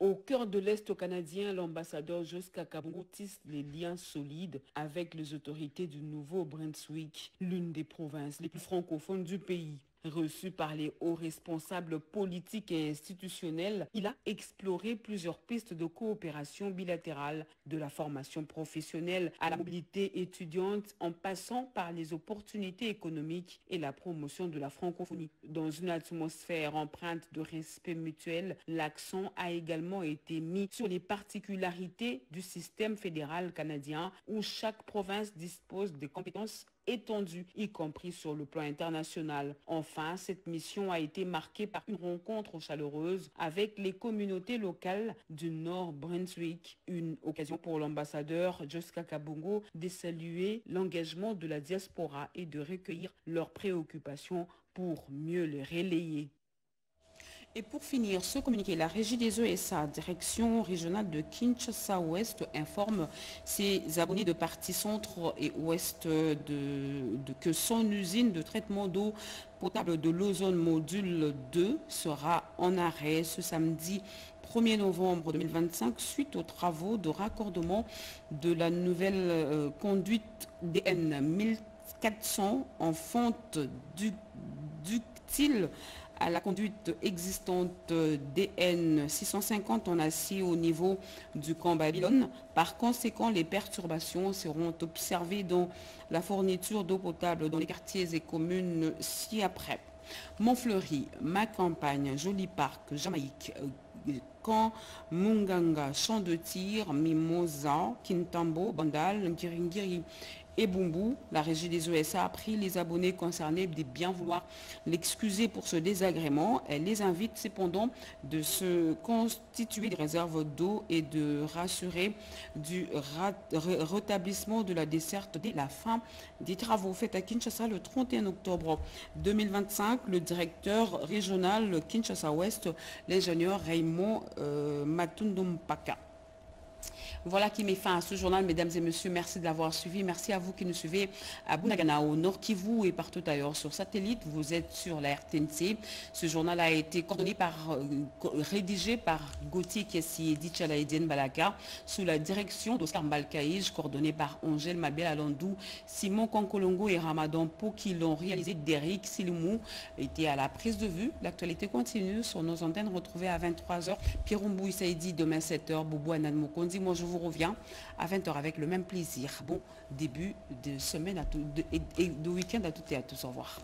Au cœur de l'Est canadien, l'ambassadeur Josca Kabongo tisse les liens solides avec les autorités du Nouveau-Brunswick, l'une des provinces les plus francophones du pays. Reçu par les hauts responsables politiques et institutionnels, il a exploré plusieurs pistes de coopération bilatérale, de la formation professionnelle à la mobilité étudiante, en passant par les opportunités économiques et la promotion de la francophonie. Dans une atmosphère empreinte de respect mutuel, l'accent a également été mis sur les particularités du système fédéral canadien, où chaque province dispose de compétences étendue, y compris sur le plan international. Enfin, cette mission a été marquée par une rencontre chaleureuse avec les communautés locales du Nord-Brunswick. Une occasion pour l'ambassadeur Josca Kabongo de saluer l'engagement de la diaspora et de recueillir leurs préoccupations pour mieux les relayer. Et pour finir, ce communiqué, la Régie des ESA, direction régionale de Kinshasa-Ouest, informe ses abonnés de parties centre et ouest que son usine de traitement d'eau potable de l'ozone module 2 sera en arrêt ce samedi 1er novembre 2025 suite aux travaux de raccordement de la nouvelle conduite DN 1400 en fente ductile à la conduite existante DN 650 en acier au niveau du camp Babylone. Par conséquent, les perturbations seront observées dans la fourniture d'eau potable dans les quartiers et communes ci-après. Montfleury, Ma Campagne, Joli Parc, Jamaïque, Camp Munganga, Champ de Tir, Mimosa, Kintambo, Bandal, Ngiringiri et Bumbu. La Régie des ESA a pris les abonnés concernés de bien vouloir l'excuser pour ce désagrément. Elle les invite cependant de se constituer des réserves d'eau et de rassurer du rétablissement de la desserte dès la fin des travaux faits à Kinshasa le 31 octobre 2025. Le directeur régional Kinshasa-Ouest, l'ingénieur Raymond Matundompaka. Voilà qui met fin à ce journal, mesdames et messieurs. Merci de l'avoir suivi. Merci à vous qui nous suivez à Bunagana, au Nord Kivu et partout ailleurs sur satellite. Vous êtes sur la RTNC. Ce journal a été rédigé par Gauthier Kessi et Dichala Edienne Balaka sous la direction d'Oscar Mbalkaïj, coordonné par Angèle Mabel Alandou, Simon Konkolongo et Ramadan Po qui l'ont réalisé. Derrick Silimou était à la prise de vue. L'actualité continue sur nos antennes retrouvées à 23h. Pierre Mbouy Saïdi demain 7h. Boubou Anan Mokondi. Moi je vous reviens à 20h avec le même plaisir. Bon début de semaine et de week-end à toutes et à tous. Au revoir.